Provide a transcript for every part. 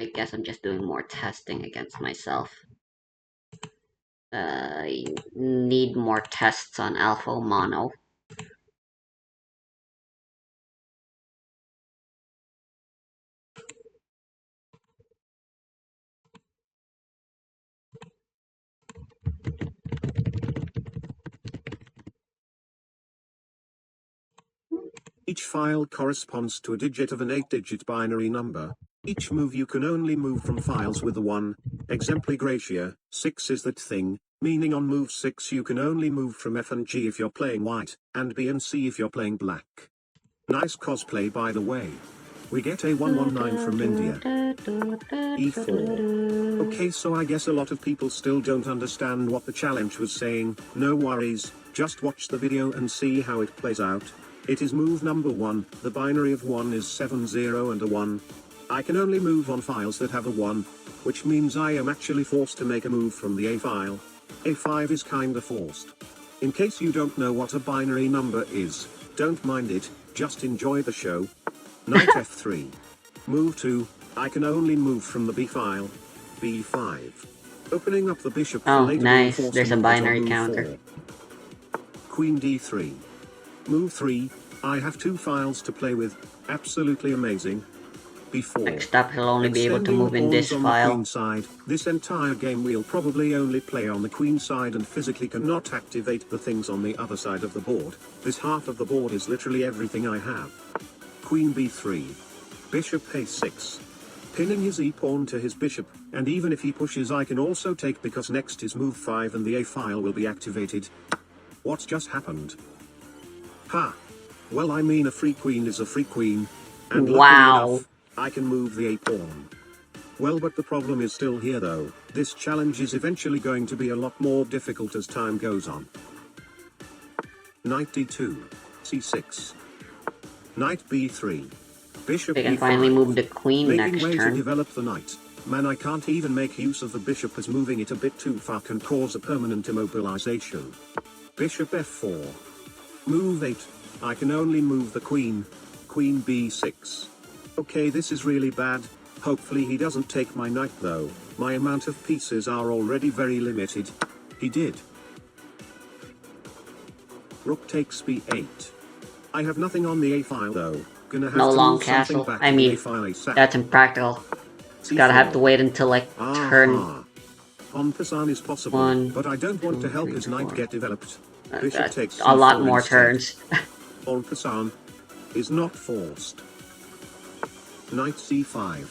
I guess I'm just doing more testing against myself. I need more tests on alpha mono. Each file corresponds to a digit of an 8-digit binary number. Each move you can only move from files with a 1. Exempli gratia, 6 is that thing, meaning on move 6 you can only move from F and G if you're playing white, and B and C if you're playing black. Nice cosplay by the way. We get a 119 from India. E4. Okay, so I guess a lot of people still don't understand what the challenge was saying. No worries, just watch the video and see how it plays out. It is move number 1, the binary of 1 is 70 and a 1. I can only move on files that have a 1, which means I am actually forced to make a move from the A file. A5 is kinda forced. In case you don't know what a binary number is, don't mind it, just enjoy the show. Knight F3. Move 2, I can only move from the B file. B5. Opening up the bishop for Oh, later nice. reinforcing There's a it on binary move counter. 4. Queen D3. Move 3, I have 2 files to play with, absolutely amazing. B4. Next up, he'll only be able to Extending move in this pawns on the file. queen side, this entire game we'll probably only play on the queen side and physically cannot activate the things on the other side of the board. This half of the board is literally everything I have. Queen B3. Bishop A6. Pinning his e-pawn to his bishop, and even if he pushes I can also take because next is move 5 and the A file will be activated. What just happened? Ha! Well, I mean, a free queen is a free queen, and luckily Wow. enough, I can move the a-pawn. Well, but the problem is still here though. This challenge is eventually going to be a lot more difficult as time goes on. Knight D2, C6. Knight B3. Bishop We can E5. finally move the queen Making next way to turn. develop the knight. Man, I can't even make use of the bishop as moving it a bit too far can cause a permanent immobilization. Bishop F4. Move 8. I can only move the queen. Queen B6. Okay, this is really bad. Hopefully he doesn't take my knight though. My amount of pieces are already very limited. He did. Rook takes B8. I have nothing on the A file though. Gonna have No to long move something castle. back I to the mean, A file ASAP. that's impractical. It's gotta have to wait until like turn. Aha. On Pisan is possible, 1, but I don't want 2, to help 3, his knight 4. get developed. Bishop takes A lot C4 more instead. turns. On Pisan is not forced. Knight C5.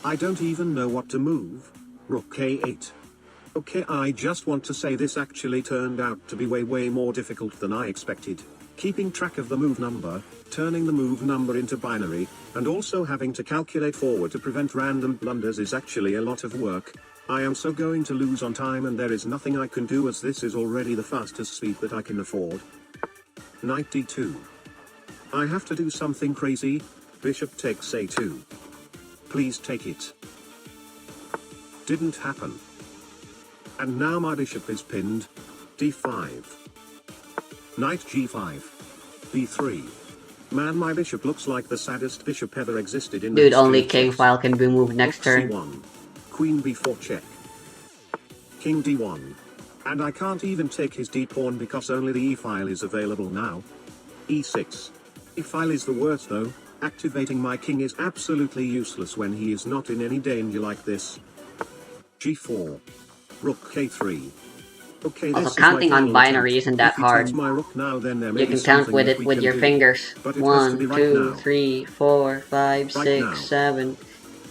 I don't even know what to move. Rook A8. Okay, I just want to say this actually turned out to be way more difficult than I expected. Keeping track of the move number, turning the move number into binary, and also having to calculate forward to prevent random blunders is actually a lot of work. I am so going to lose on time and there is nothing I can do as this is already the fastest speed that I can afford. Knight D2. I have to do something crazy. Bishop takes A2. Please take it. Didn't happen. And now my bishop is pinned. D5. Knight G5. B3. Man, my bishop looks like the saddest bishop ever existed in the Dude, history only of king chess. file can be moved next Rook turn. C1. Queen B4 check. King D1. And I can't even take his D-pawn because only the E file is available now. E6. E file is the worst though. Activating my king is absolutely useless when he is not in any danger like this. G4. Rook K3. Okay, Also, this is counting my on final binary attempt. isn't that If he hard. takes my rook now, then there may You be can count something with that it we with can your do. fingers. But it has to be 1, right 2, now. 3, 4, 5, Right 6, now. 7,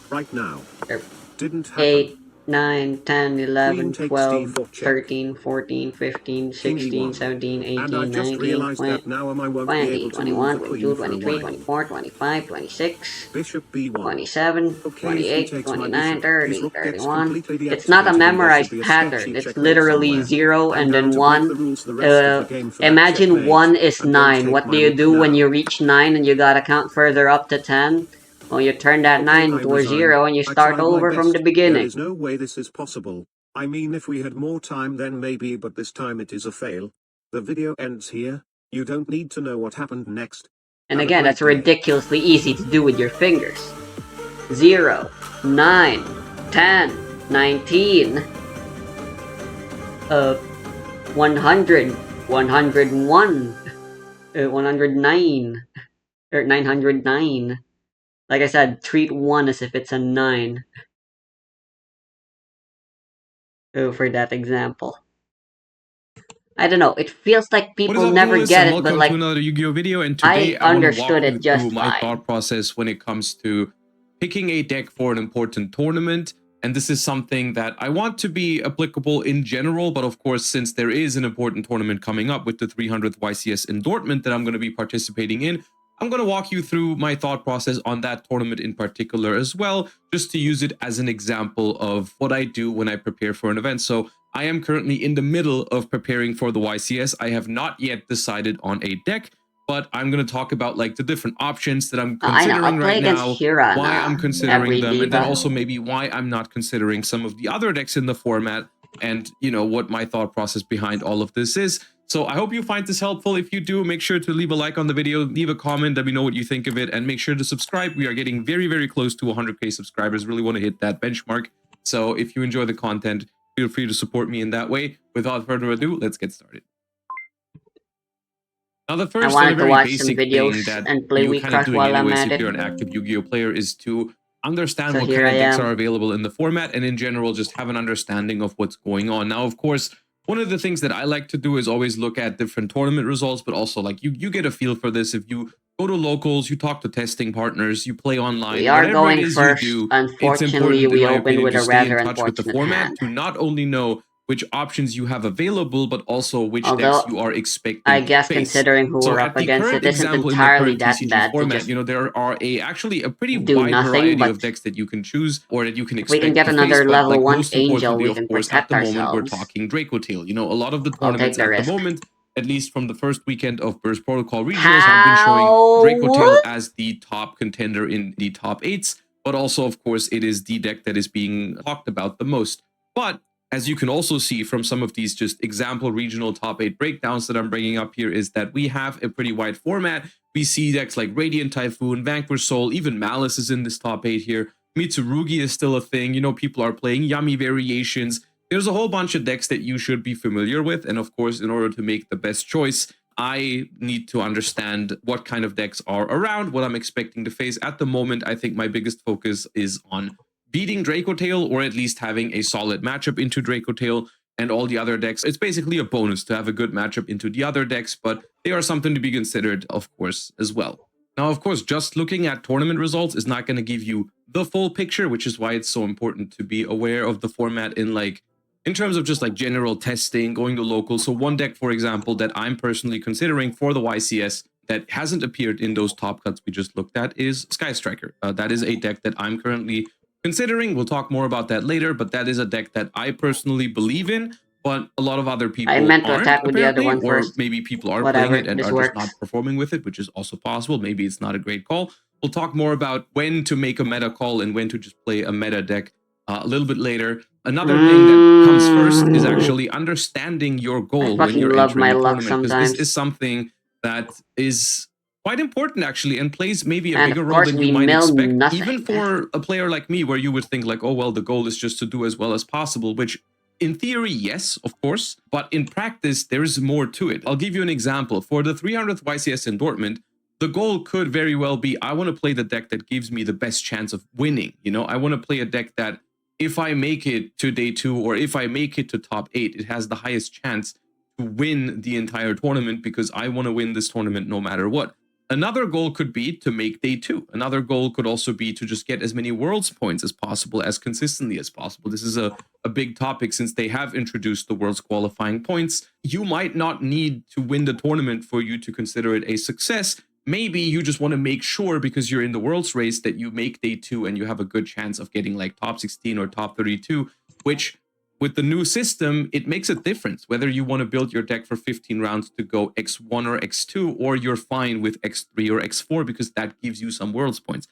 Right now. er, Didn't happen. 8, 9, 10, 11, Queen takes 12, D4 check. 13, 14, 15, King 16, E1. 17, And I've 18, just 19, realized 20, that now I won't be 20, able to move 21, the 22, queen for a 23, while. 24, 25, 26, Bishop B1. 27, Okay, if he 28, takes my 29, bishop, 30, his rook gets 31. completely It's not a deactivated and there should memorized be a pattern. sketchy It's checkmate literally somewhere. 0 I'm and down then to break 1. the rules the rest of the game for that Imagine checkmate. 1 is And don't 9. take What my do you rook do when now. you reach 9 and you gotta count further up to 10? Well, you turn that Okay, 9 I into a resign. 0 and you I start tried my over from the best. There beginning. is no way this is possible. I mean, if we had more time then maybe, but this time it is a fail. The video ends here. You don't need to know what happened next. And Have a again, great that's day. ridiculously easy to do with your fingers. 0, 9, 10, 19, 100, 101, 109, or 909. Like I said, treat 1 as if it's a 9. For that example. I don't know, it feels like What is people up, never duelists, get and it, but welcome like, to another Yu-Gi-Oh video. And I today I want to understood walk you it just through my fine. thought process when it comes to picking a deck for an important tournament. And this is something that I want to be applicable in general, but of course, since there is an important tournament coming up with the 300th YCS in Dortmund that I'm going to be participating in, I'm going to walk you through my thought process on that tournament in particular as well, just to use it as an example of what I do when I prepare for an event. So I am currently in the middle of preparing for the YCS. I have not yet decided on a deck, but I'm going to talk about like the different options that I'm considering right now, why I'm considering them, and then also maybe why I'm not considering some of the other decks in the format, and you know what my thought process behind all of this is. So I hope you find this helpful. If you do, make sure to leave a like on the video, leave a comment, let me know what you think of it, and make sure to subscribe. We are getting very, very close to 100k subscribers. Really want to hit that benchmark. So if you enjoy the content, feel free to support me in that way. Without further ado, let's get started. Now, the first and a very basic thing that you kind of doing anyways if you're an active Yu-Gi-Oh player is to understand what kind of decks are available in the format, and in general just have an understanding of what's going on. Now, of course, one of the things that I like to do is always look at different tournament results, but also like you get a feel for this if you go to locals, you talk to testing partners, you play online, whatever it is you do. It's important, in my opinion, to stay in touch with the format to not only know which options you have available, but also which decks you are expecting I guess to face. considering who we're up against, it isn't entirely that bad format, to you know, there are actually a pretty do wide nothing, variety but of decks that you can choose or that you can if we can expect get to face. another But level like 1 most angel, importantly, we of can course, at protect the moment we're ourselves. talking Draco Tail. You know, a lot of the I'll tournaments take the at the risk. moment, at least from the first weekend of Burst Protocol regionals, have been showing Draco Tail as the top contender in the top 8s, but also, of course, it is the deck that is being talked about the most. But as you can also see from some of these just example regional top 8 breakdowns that I'm bringing up here, is that we have a pretty wide format. We see decks like Radiant Typhoon, Vanquish Soul, even Malice is in this top 8 here. Mitsurugi is still a thing. You know, people are playing Yummy variations. There's a whole bunch of decks that you should be familiar with. And of course, in order to make the best choice, I need to understand what kind of decks are around, what I'm expecting to face. At the moment, I think my biggest focus is on beating Draco Tail, or at least having a solid matchup into Draco Tail, and all the other decks. It's basically a bonus to have a good matchup into the other decks, but they are something to be considered, of course, as well. Now, of course, just looking at tournament results is not going to give you the full picture, which is why it's so important to be aware of the format in terms of just like general testing, going to local. So one deck, for example, that I'm personally considering for the YCS that hasn't appeared in those top cuts we just looked at is Sky Striker. That is a deck that I'm currently considering. We'll talk more about that later, but that is a deck that I personally believe in, but a lot of other people aren't, apparently, or maybe people are playing it and are just not performing with it, which is also possible. Maybe it's not a great call. We'll talk more about when to make a meta call and when to just play a meta deck a little bit later. Another thing that comes first is actually understanding your goal when you're entering a tournament, because this is something that is quite important actually, and plays maybe a bigger role than you might expect, even for a player like me, where you would think like, oh well, the goal is just to do as well as possible, which in theory, yes, of course, but in practice, there is more to it. I'll give you an example. For the 300th YCS in Dortmund, the goal could very well be, I want to play the deck that gives me the best chance of winning. You know, I want to play a deck that if I make it to day 2, or if I make it to top 8, it has the highest chance to win the entire tournament, because I want to win this tournament no matter what. Another goal could be to make day 2. Another goal could also be to just get as many Worlds points as possible, as consistently as possible. This is a big topic since they have introduced the Worlds qualifying points. You might not need to win the tournament for you to consider it a success. Maybe you just want to make sure, because you're in the Worlds race, that you make day 2 and you have a good chance of getting like top 16 or top 32, which with the new system, it makes a difference whether you want to build your deck for 15 rounds to go X1 or X2, or you're fine with X3 or X4, because that gives you some Worlds points.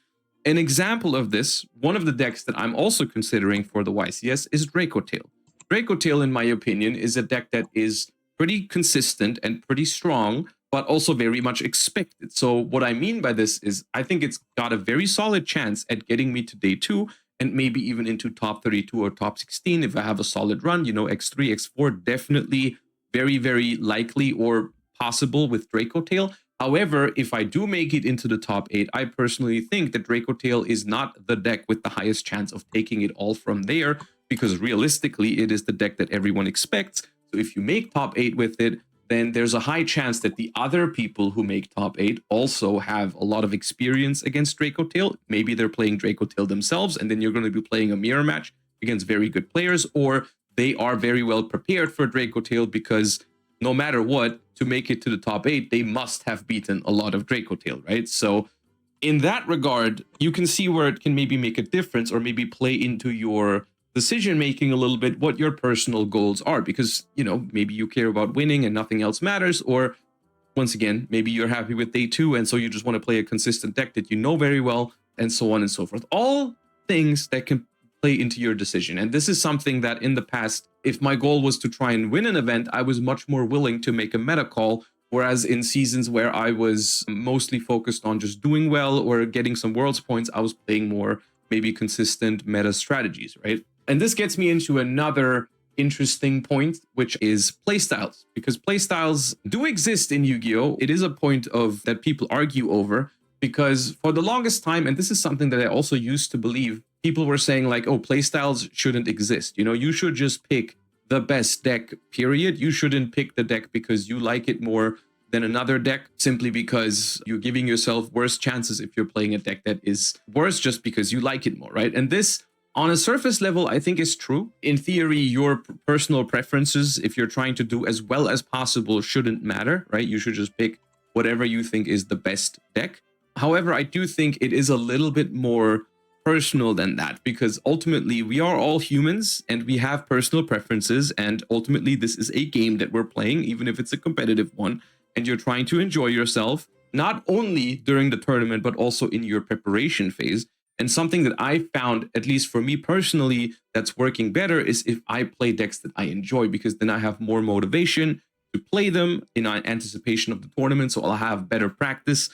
An example of this, one of the decks that I'm also considering for the YCS is Draco Tail. Draco Tail, in my opinion, is a deck that is pretty consistent and pretty strong, but also very much expected. So what I mean by this is I think it's got a very solid chance at getting me to day 2 and maybe even into top 32 or top 16 if I have a solid run. X3, X4 definitely very, very likely or possible with Draco Tail. However, if I do make it into the top 8, I personally think that Draco Tail is not the deck with the highest chance of taking it all from there, because realistically, it is the deck that everyone expects. So if you make top 8 with it, then there's a high chance that the other people who make top 8 also have a lot of experience against Draco Tail. Maybe they're playing Draco Tail themselves, and then you're going to be playing a mirror match against very good players, or they are very well prepared for Draco Tail because no matter what, to make it to the top 8, they must have beaten a lot of Draco Tail, right? So in that regard, you can see where it can maybe make a difference or maybe play into your decision making a little bit, what your personal goals are, because maybe you care about winning and nothing else matters, or once again, maybe you're happy with day 2 and so you just want to play a consistent deck that you know very well, and so on and so forth. All things that can play into your decision. And this is something that in the past, if my goal was to try and win an event, I was much more willing to make a meta call. Whereas in seasons where I was mostly focused on just doing well or getting some worlds points, I was playing more maybe consistent meta strategies, right? And this gets me into another interesting point, which is playstyles, because playstyles do exist in Yu-Gi-Oh! It is a point of that people argue over, because for the longest time, and this is something that I also used to believe, people were saying like, oh, playstyles shouldn't exist. You should just pick the best deck, period. You shouldn't pick the deck because you like it more than another deck, simply because you're giving yourself worse chances if you're playing a deck that is worse just because you like it more, right? And this, on a surface level, I think is true. In theory, your personal preferences, if you're trying to do as well as possible, shouldn't matter, right? You should just pick whatever you think is the best deck. However, I do think it is a little bit more personal than that, because ultimately we are all humans and we have personal preferences, and ultimately this is a game that we're playing, even if it's a competitive one, and you're trying to enjoy yourself, not only during the tournament, but also in your preparation phase. And something that I found, at least for me personally, that's working better is if I play decks that I enjoy, because then I have more motivation to play them in anticipation of the tournament, so I'll have better practice.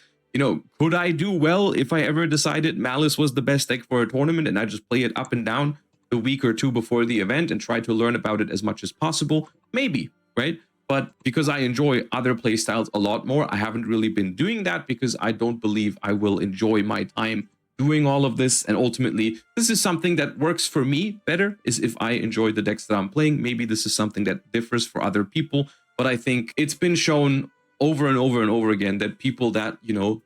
Could I do well if I ever decided Malice was the best deck for a tournament and I just play it up and down the week or two before the event and try to learn about it as much as possible? Maybe, right? But because I enjoy other playstyles a lot more, I haven't really been doing that, because I don't believe I will enjoy my time doing all of this. And ultimately, this is something that works for me better, is if I enjoy the decks that I'm playing. Maybe this is something that differs for other people, but I think it's been shown over and over and over again that people that,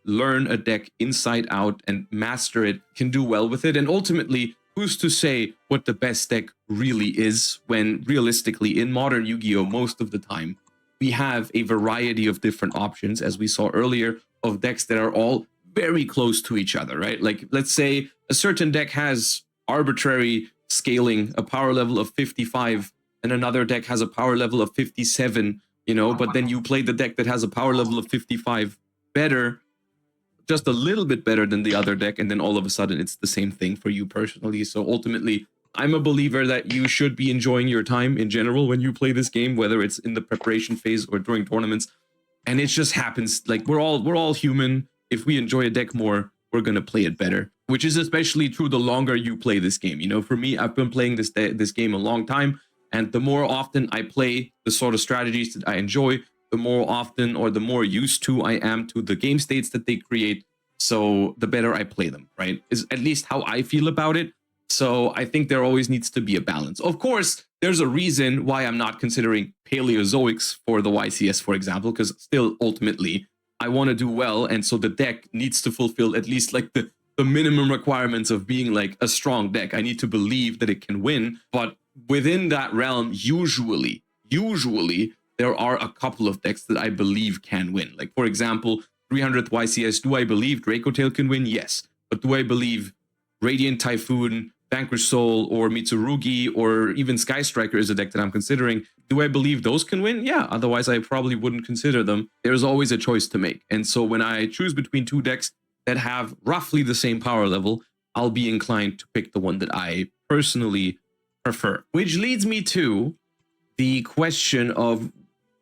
learn a deck inside out and master it can do well with it. And ultimately, who's to say what the best deck really is, when realistically in modern Yu-Gi-Oh! Most of the time, we have a variety of different options, as we saw earlier, of decks that are all very close to each other, right? Like, let's say a certain deck has arbitrary scaling, a power level of 55, and another deck has a power level of 57, but then you play the deck that has a power level of 55 better, just a little bit better than the other deck, and then all of a sudden it's the same thing for you personally. So ultimately, I'm a believer that you should be enjoying your time in general when you play this game, whether it's in the preparation phase or during tournaments. And it just happens, like, we're all human. If we enjoy a deck more, we're gonna play it better, which is especially true the longer you play this game. For me, I've been playing this game a long time, and the more often I play the sort of strategies that I enjoy, the more often or the more used to I am to the game states that they create, so the better I play them, right? Is at least how I feel about it. So I think there always needs to be a balance. Of course, there's a reason why I'm not considering Paleozoics for the YCS, for example, because still ultimately I want to do well, and so the deck needs to fulfill at least like the minimum requirements of being like a strong deck. I need to believe that it can win, but within that realm, usually there are a couple of decks that I believe can win. Like, for example, 300th YCS, do I believe Draco Tail can win? Yes. But do I believe Radiant Typhoon, Vanquish Soul, or Mitsurugi, or even Sky Striker is a deck that I'm considering? Do I believe those can win? Yeah, otherwise I probably wouldn't consider them. There's always a choice to make. And so when I choose between two decks that have roughly the same power level, I'll be inclined to pick the one that I personally prefer. Which leads me to the question of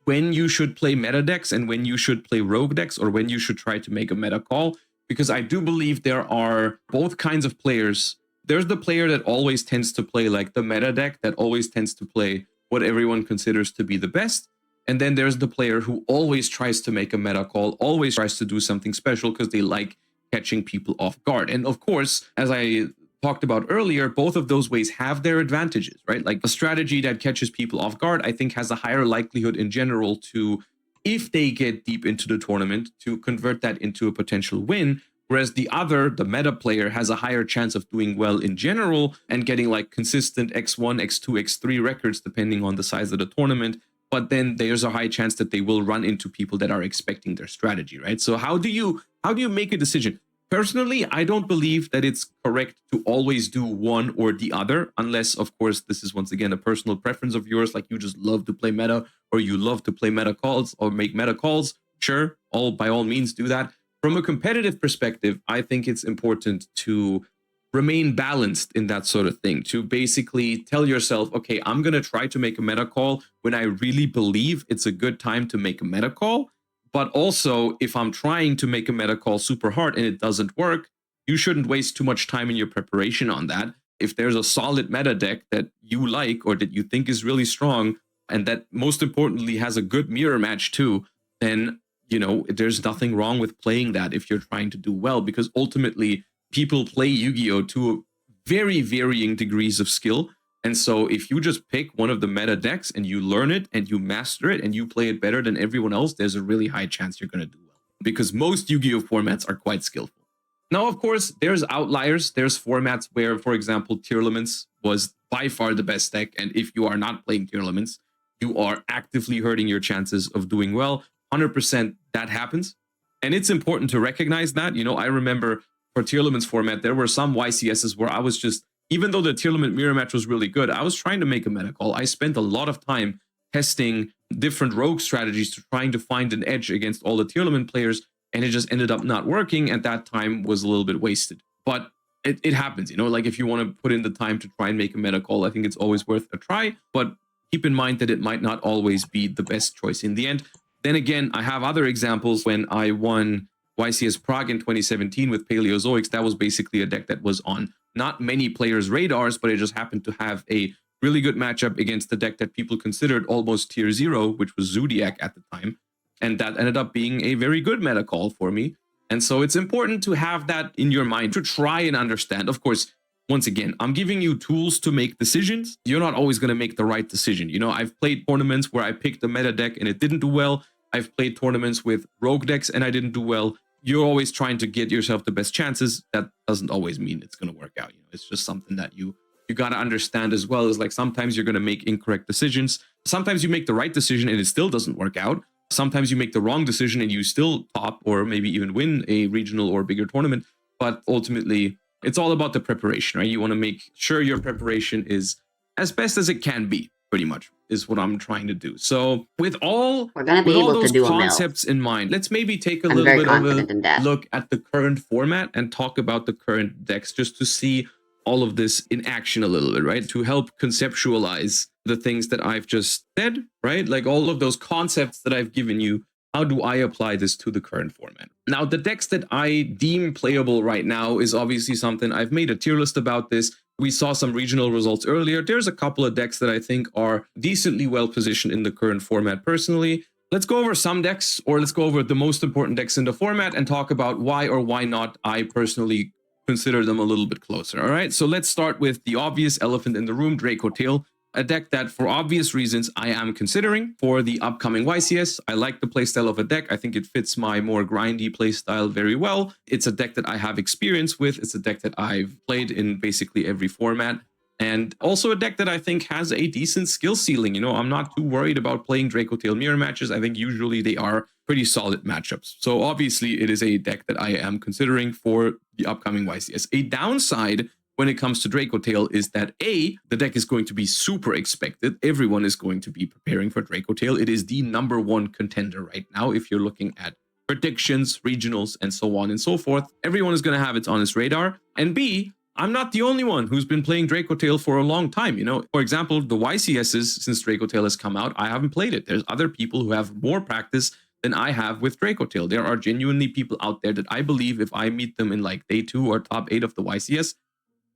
when you should play meta decks and when you should play rogue decks, or when you should try to make a meta call, because I do believe there are both kinds of players. There's the player that always tends to play like the meta deck, that always tends to play what everyone considers to be the best. And then there's the player who always tries to make a meta call, always tries to do something special because they like catching people off guard. And of course, as I talked about earlier, both of those ways have their advantages, right? Like a strategy that catches people off guard, I think has a higher likelihood in general to, if they get deep into the tournament, to convert that into a potential win. Whereas the other, the meta player, has a higher chance of doing well in general and getting like consistent X1, X2, X3 records depending on the size of the tournament. But then there's a high chance that they will run into people that are expecting their strategy, right? So how do you make a decision? Personally, I don't believe that it's correct to always do one or the other, unless, of course, this is once again a personal preference of yours, like you just love to play meta, or you love to play meta calls or make meta calls. Sure, by all means do that. From a competitive perspective, I think it's important to remain balanced in that sort of thing, to basically tell yourself, okay, I'm going to try to make a meta call when I really believe it's a good time to make a meta call. But also, if I'm trying to make a meta call super hard and it doesn't work, you shouldn't waste too much time in your preparation on that. If there's a solid meta deck that you like or that you think is really strong, and that most importantly has a good mirror match too, then, you know, there's nothing wrong with playing that if you're trying to do well, because ultimately people play Yu-Gi-Oh! To very varying degrees of skill. And so if you just pick one of the meta decks and you learn it and you master it and you play it better than everyone else, there's a really high chance you're going to do well, because most Yu-Gi-Oh! Formats are quite skillful. Now, of course, there's outliers. There's formats where, for example, Tearlaments was by far the best deck. And if you are not playing Tearlaments, you are actively hurting your chances of doing well. 100% that happens. And it's important to recognize that. You know, I remember for Tearlaments format, there were some YCSs where I was just, even though the Tearlament mirror match was really good, I was trying to make a meta call. I spent a lot of time testing different rogue strategies to trying to find an edge against all the Tearlament players, and it just ended up not working. At that time was a little bit wasted. But it happens, you know, like if you want to put in the time to try and make a meta call, I think it's always worth a try. But keep in mind that it might not always be the best choice in the end. Then again, I have other examples. When I won YCS Prague in 2017 with Paleozoics, that was basically a deck that was on not many players' radars, but it just happened to have a really good matchup against the deck that people considered almost tier 0, which was Zodiac at the time. And that ended up being a very good meta call for me. And so it's important to have that in your mind, to try and understand. Of course, once again, I'm giving you tools to make decisions. You're not always going to make the right decision. You know, I've played tournaments where I picked a meta deck and it didn't do well. I've played tournaments with rogue decks and I didn't do well. You're always trying to get yourself the best chances. That doesn't always mean it's going to work out. You know, it's just something that you got to understand as well. Is like sometimes you're going to make incorrect decisions. Sometimes you make the right decision and it still doesn't work out. Sometimes you make the wrong decision and you still top or maybe even win a regional or bigger tournament. But ultimately, it's all about the preparation, right? You want to make sure your preparation is as best as it can be, pretty much, is what I'm trying to do. So with all those concepts in mind, let's maybe take a little bit of a look at the current format and talk about the current decks, just to see all of this in action a little bit, right? To help conceptualize the things that I've just said, right? Like all of those concepts that I've given you. How do I apply this to the current format? Now, the decks that I deem playable right now is obviously something. I've made a tier list about this. We saw some regional results earlier. There's a couple of decks that I think are decently well positioned in the current format personally. Let's go over some decks, or let's go over the most important decks in the format and talk about why or why not I personally consider them a little bit closer. All right, so let's start with the obvious elephant in the room, Draco Tail. A deck that, for obvious reasons, I am considering for the upcoming YCS. I like the playstyle of a deck. I think it fits my more grindy playstyle very well. It's a deck that I have experience with. It's a deck that I've played in basically every format. And also a deck that I think has a decent skill ceiling. You know, I'm not too worried about playing Draco Tail mirror matches. I think usually they are pretty solid matchups. So obviously it is a deck that I am considering for the upcoming YCS. A downside when it comes to Draco Tail is that the deck is going to be super expected. Everyone is going to be preparing for Draco Tail. It is the #1 contender right now. If you're looking at predictions, regionals, and so on and so forth, everyone is going to have it on its radar. And B, I'm not the only one who's been playing Draco Tail for a long time. You know, for example, the YCSs, since Draco Tail has come out, I haven't played it. There's other people who have more practice than I have with Draco Tail. There are genuinely people out there that I believe if I meet them in like day 2 or top 8 of the YCS,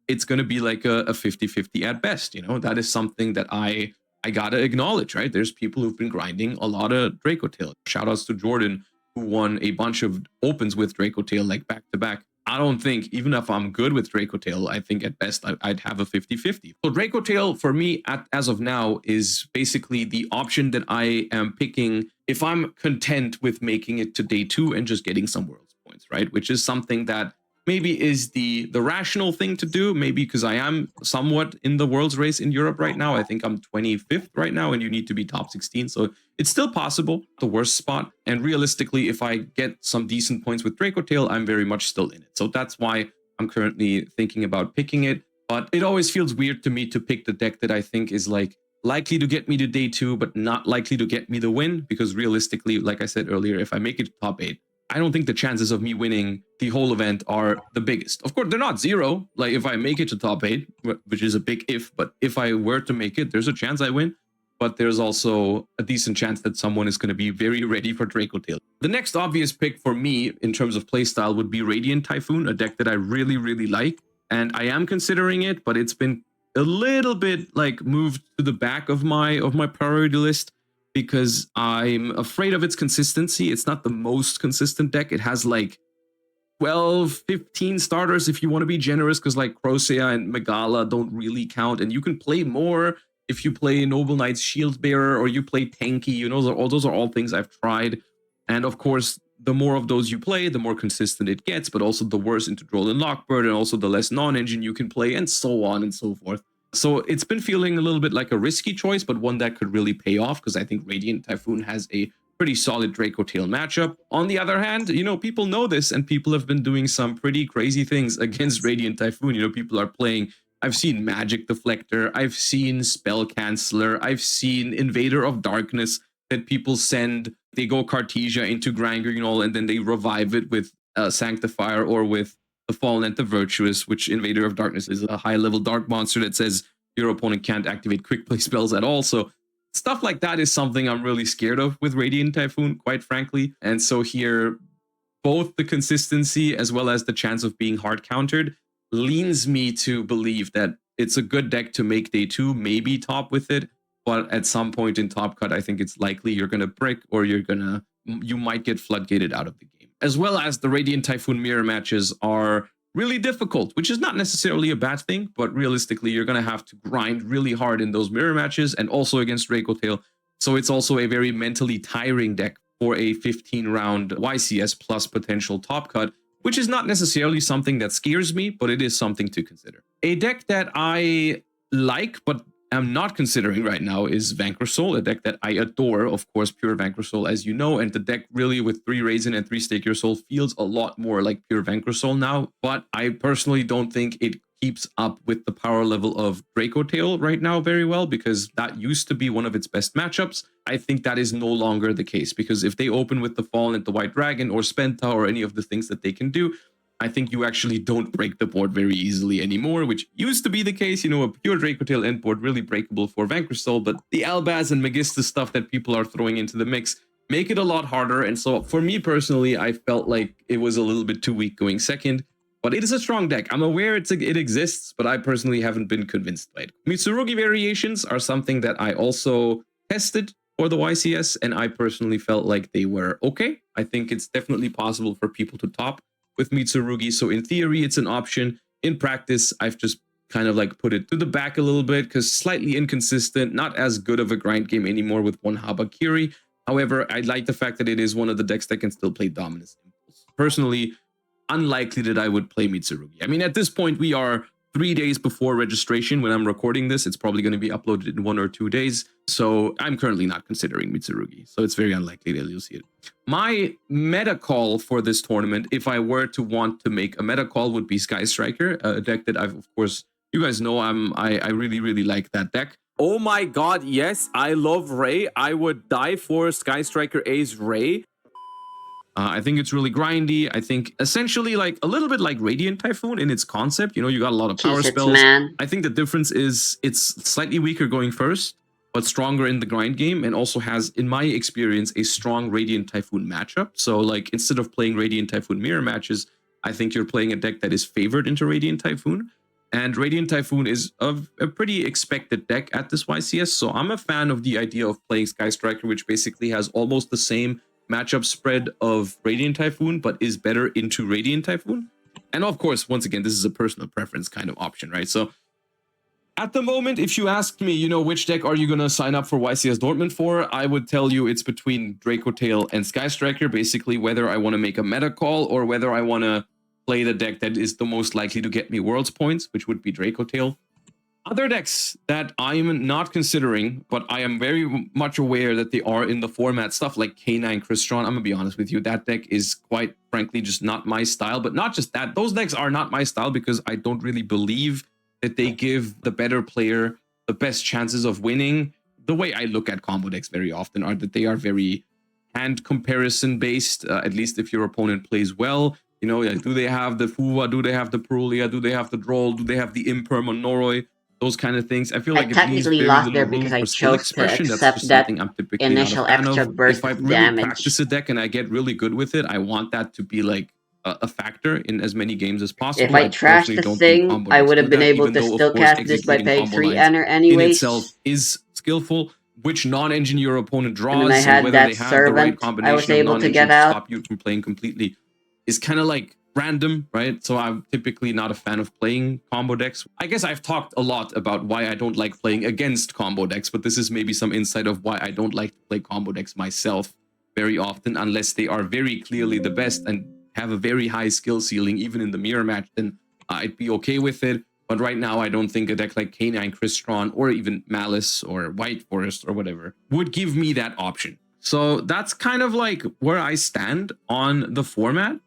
it's going to be like a 50-50 at best. You know, that is something that I gotta acknowledge, right? There's people who've been grinding a lot of Draco Tail. Shout outs to Jordan, who won a bunch of opens with Draco Tail like back to back. I don't think, even if I'm good with Draco Tail, I think at best I'd have a 50-50. So Draco Tail for me as of now is basically the option that I am picking if I'm content with making it to day 2 and just getting some worlds points, right? Which is something that maybe is the rational thing to do, maybe because I am somewhat in the world's race in Europe right now. I think I'm 25th right now, and you need to be top 16. So it's still possible, the worst spot. And realistically, if I get some decent points with Draco Tail, I'm very much still in it. So that's why I'm currently thinking about picking it. But it always feels weird to me to pick the deck that I think is like likely to get me to day 2, but not likely to get me the win. Because realistically, like I said earlier, if I make it to top 8, I don't think the chances of me winning the whole event are the biggest. Of course, they're not zero. Like if I make it to top 8, which is a big if, but if I were to make it, there's a chance I win. But there's also a decent chance that someone is going to be very ready for Draco Tail. The next obvious pick for me in terms of playstyle would be Radiant Typhoon, a deck that I really, really like. And I am considering it, but it's been a little bit like moved to the back of my priority list, because I'm afraid of its consistency. It's not the most consistent deck. It has like 12, 15 starters if you want to be generous, because like Crocea and Megala don't really count. And you can play more if you play Noble Knight's Shield Bearer or you play Tanky. You know, those are all things I've tried. And of course, the more of those you play, the more consistent it gets, but also the worse into Droll and Lockbird, and also the less non-engine you can play, and so on and so forth. So it's been feeling a little bit like a risky choice, but one that could really pay off, because I think Radiant Typhoon has a pretty solid Draco Tail matchup. On the other hand, you know, people know this, and people have been doing some pretty crazy things against Radiant Typhoon. You know, people are playing, I've seen Magic Deflector, I've seen Spell Canceller, I've seen Invader of Darkness that people send. They go Cartesia into Granger, you know, and then they revive it with Sanctifier or with the Fallen and the Virtuous, which Invader of Darkness is a high-level dark monster that says your opponent can't activate quick play spells at all. So stuff like that is something I'm really scared of with Radiant Typhoon, quite frankly. And so here, both the consistency as well as the chance of being hard countered leans me to believe that it's a good deck to make day 2, maybe top with it. But at some point in top cut, I think it's likely you're going to brick, or you might get floodgated out of the game. As well as the Radiant Typhoon mirror matches are really difficult, which is not necessarily a bad thing, but realistically, you're going to have to grind really hard in those mirror matches and also against Draco Tail. So it's also a very mentally tiring deck for a 15-round YCS plus potential top cut, which is not necessarily something that scares me, but it is something to consider. A deck that I like, but I'm not considering right now is Vanquish Soul, a deck that I adore, of course, pure Vanquish Soul, as you know, and the deck really with 3 Raisin and 3 Stake Your Soul feels a lot more like pure Vanquish Soul now, but I personally don't think it keeps up with the power level of Draco Tail right now very well, because that used to be one of its best matchups. I think that is no longer the case, because if they open with the Fallen and the White Dragon or Spenta or any of the things that they can do, I think you actually don't break the board very easily anymore, which used to be the case. You know, a pure Draco Tail end board really breakable for Vanquish Soul, but the Albaz and Magista stuff that people are throwing into the mix make it a lot harder. And so for me personally, I felt like it was a little bit too weak going second, but it is a strong deck. I'm aware it exists, but I personally haven't been convinced by it. Mitsurugi variations are something that I also tested for the YCS, and I personally felt like they were okay. I think it's definitely possible for people to top with Mitsurugi. So in theory, it's an option. In practice, I've just kind of like put it to the back a little bit because slightly inconsistent, not as good of a grind game anymore with one Habakiri. However, I like the fact that it is one of the decks that can still play Dominus Impulse. Personally, unlikely that I would play Mitsurugi. I mean, at this point, we are 3 days before registration when I'm recording this. It's probably going to be uploaded in 1 or 2 days. So I'm currently not considering Mitsurugi. So it's very unlikely that you'll see it. My meta call for this tournament, if I were to want to make a meta call, would be Sky Striker, a deck that I've, of course, you guys know I really, really like that deck. Oh my god, yes, I love Ray. I would die for Sky Striker A's Ray. I think it's really grindy. I think essentially like a little bit like Radiant Typhoon in its concept. You know, you got a lot of power spells. Man. I think the difference is it's slightly weaker going first, but stronger in the grind game, and also has, in my experience, a strong Radiant Typhoon matchup. So like instead of playing Radiant Typhoon mirror matches, I think you're playing a deck that is favored into Radiant Typhoon. And Radiant Typhoon is a pretty expected deck at this YCS, so I'm a fan of the idea of playing Sky Striker, which basically has almost the same matchup spread of Radiant Typhoon, but is better into Radiant Typhoon. And of course, once again, this is a personal preference kind of option, right? So at the moment, if you asked me, you know, which deck are you going to sign up for YCS Dortmund for, I would tell you it's between Draco Tail and Sky Striker, basically whether I want to make a meta call or whether I want to play the deck that is the most likely to get me Worlds points, which would be Draco Tail. Other decks that I'm not considering, but I am very much aware that they are in the format, stuff like K9 Crystron. I'm gonna be honest with you, that deck is quite frankly just not my style. But not just that, those decks are not my style because I don't really believe that they give the better player the best chances of winning. The way I look at combo decks very often are that they are very hand comparison based, at least if your opponent plays well. You know, do they have the Fuwa? Do they have the Perulia? Do they have the Droll? Do they have the Imperm on Noroi? Those kind of things. I feel like it leaves very little room for skill expression. That's just something I'm typically not a fan of. If I really practice a deck and I get really good with it, I want that to be like a factor in as many games as possible. If I trashed the thing, I would have been able to still cast this by paying 3 enter anyways. In itself is skillful. Which non-engineer opponent draws, and, then I had whether that they have servant the right combination I was able of to get non-engineers out. to stop you from playing completely is kind of like random, right? So I'm typically not a fan of playing combo decks. I guess I've talked a lot about why I don't like playing against combo decks, but this is maybe some insight of why I don't like to play combo decks myself very often, unless they are very clearly the best and have a very high skill ceiling, even in the mirror match, then I'd be okay with it. But right now, I don't think a deck like K9 Crystron or even Malice or White Forest or whatever would give me that option. So that's kind of like where I stand on the format.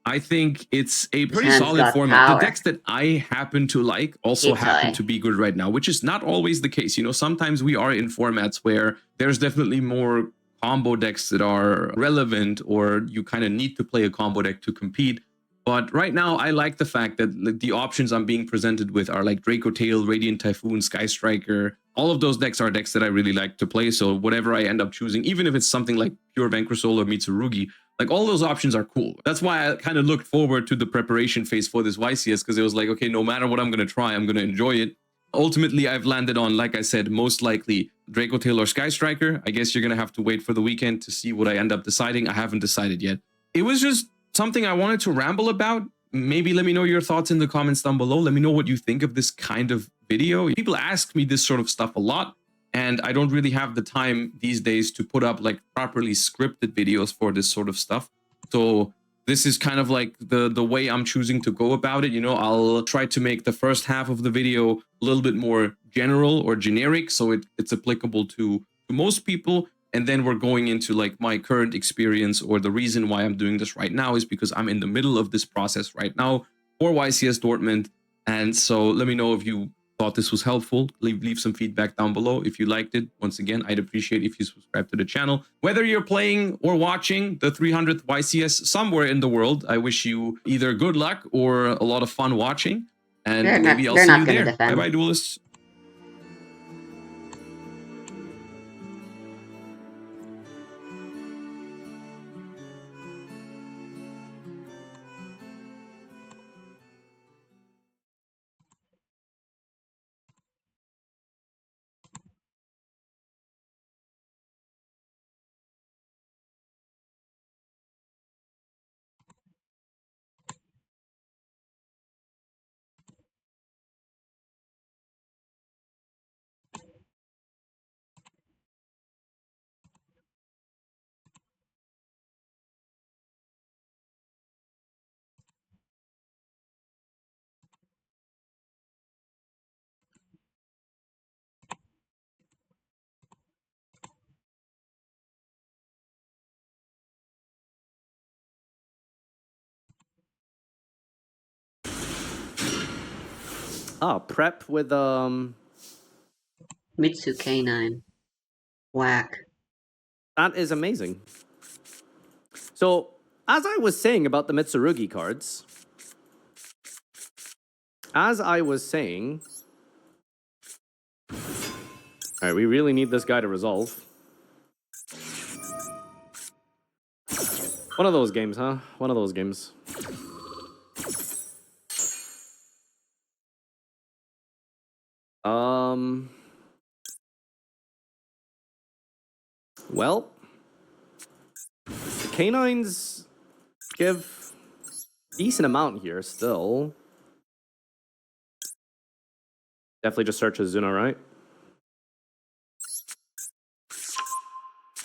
I think it's a pretty solid format. The decks that I happen to like also happen to be good right now, which is not always the case. You know, sometimes we are in formats where there's definitely more combo decks that are relevant, or you kind of need to play a combo deck to compete. But right now, I like the fact that the options I'm being presented with are like Draco Tail, Radiant Typhoon, Sky Striker. All of those decks are decks that I really like to play. So whatever I end up choosing, even if it's something like Pure Vanquisol or Mitsurugi, like all those options are cool. That's why I kind of looked forward to the preparation phase for this YCS, because it was like, okay, no matter what I'm going to try, I'm going to enjoy it. Ultimately, I've landed on, like I said, most likely Draco Tail or Sky Striker. I guess you're going to have to wait for the weekend to see what I end up deciding. I haven't decided yet. It was just something I wanted to ramble about. Maybe let me know your thoughts in the comments down below. Let me know what you think of this kind of video. People ask me this sort of stuff a lot, and I don't really have the time these days to put up like properly scripted videos for this sort of stuff. So this is kind of like the way I'm choosing to go about it. You know, I'll try to make the first half of the video a little bit more general or generic, so it's applicable to most people. And then we're going into like my current experience, or the reason why I'm doing this right now is because I'm in the middle of this process right now for YCS Dortmund. And so let me know if you thought this was helpful. Leave some feedback down below. If you liked it, once again, I'd appreciate if you subscribe to the channel. Whether you're playing or watching the 300th YCS somewhere in the world, I wish you either good luck or a lot of fun watching. And maybe I'll see you there. Bye-bye, duelists. Oh, prep with Mitsu K9. Whack. That is amazing. So As I was saying about the Mitsurugi cards, as I was saying... Alright, we really need this guy to resolve. One of those games, huh? One of those games. Well, the canines give decent amount here still. Definitely just search Azuna, right?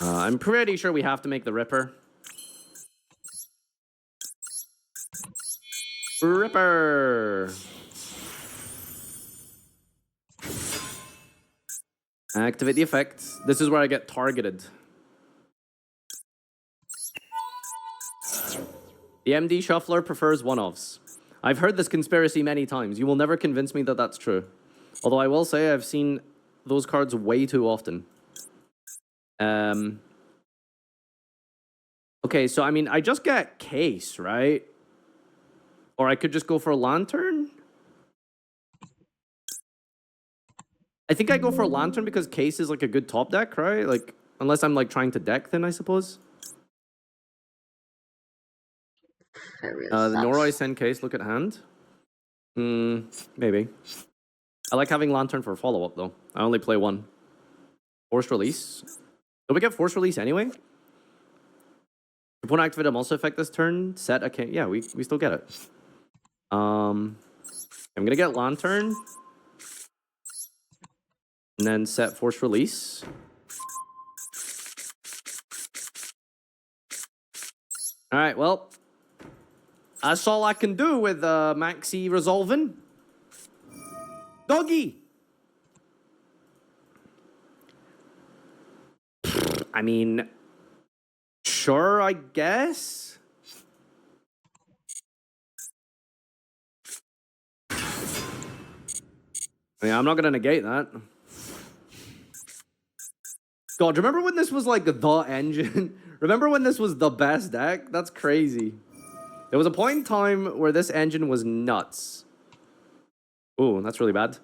I'm pretty sure we have to make the Ripper. Ripper! Activate the effect. This is where I get targeted. The MD Shuffler prefers one-offs. I've heard this conspiracy many times. You will never convince me that that's true. Although I will say I've seen those cards way too often. Okay, so I mean, I just get Case, right? Or I could just go for a Lantern? I think I go for a Lantern because Case is like a good top deck, right? Like, unless I'm like trying to deck then, I suppose. The Noroi send Case, look at hand. Maybe. I like having Lantern for follow-up, though. I only play one. Force Release. Do we get Force Release anyway? If one activate a Multi effect this turn, set a... Yeah, we still get it. I'm gonna get Lantern. And then set Force Release. Alright, well... That's all I can do with Maxi resolving. Doggy! I mean... Sure, I guess? I mean, I'm not gonna negate that. God, remember when this was like the engine? Remember when this was the best deck? That's crazy. There was a point in time where this engine was nuts. Ooh, that's really bad.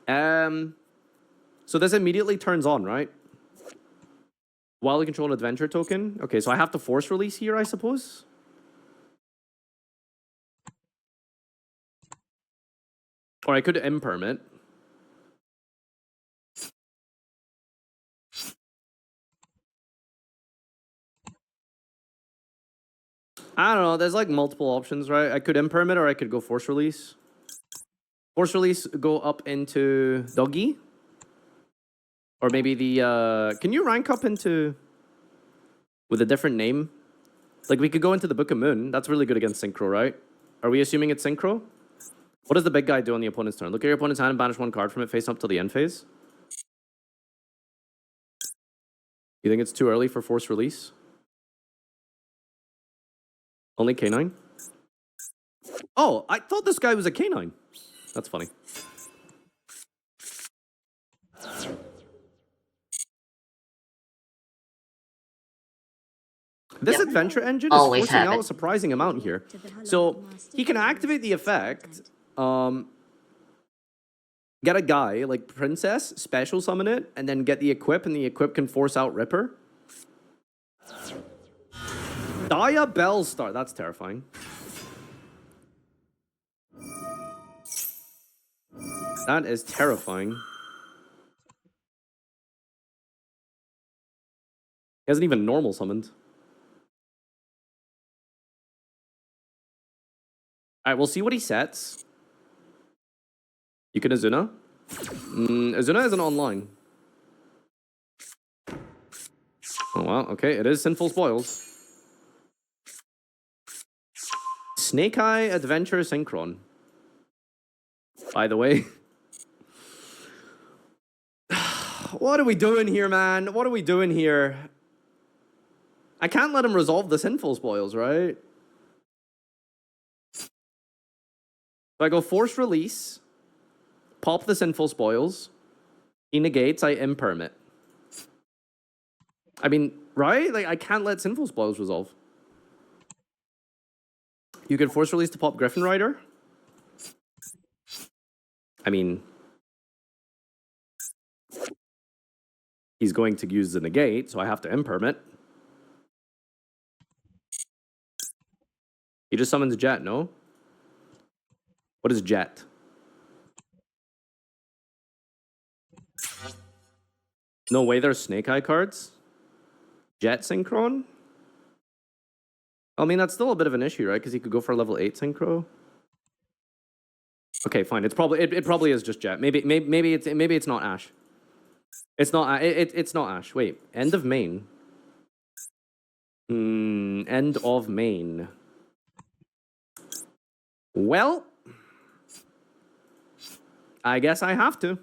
So this immediately turns on, right? While we control an adventure token. Okay, so I have to force release here, I suppose. Or I could impermit. I don't know, there's like multiple options, right? I could impermit or I could go force release. Force release, go up into Doggy. Or maybe the, can you rank up into... with a different name? Like, we could go into the Book of Moon. That's really good against Synchro, right? Are we assuming it's Synchro? What does the big guy do on the opponent's turn? Look at your opponent's hand and banish one card from it face up till the end phase. You think it's too early for force release? Only K9? Oh, I thought this guy was a K9. That's funny. This adventure engine is forcing out a surprising amount here. So he can activate the effect, get a guy like Princess, special summon it, and then get the equip, and the equip can force out Ripper. Dia Bellstar, that's terrifying. That is terrifying. He hasn't even normal summoned. Alright, we'll see what he sets. You can Azuna. Azuna isn't online. Oh, wow. Okay, it is Sinful Spoils. Snake Eye Adventure Synchron. By the way. What are we doing here, man? What are we doing here? I can't let him resolve the Sinful Spoils, right? So I go force release, pop the Sinful Spoils, he negates, I impermit. I mean, right? Like, I can't let Sinful Spoils resolve. You can force release to pop Griffin Rider. I mean, he's going to use the negate, so I have to impermit. He just summons Jet, no? What is Jet? No way there's Snake Eye cards? Jet Synchron? I mean, that's still a bit of an issue, right? Because he could go for a level 8 Synchro. Okay, fine. It's probably it probably is just Jet. Maybe it's not Ash. It's not it's not Ash. Wait, end of main. End of main. Well, I guess I have to.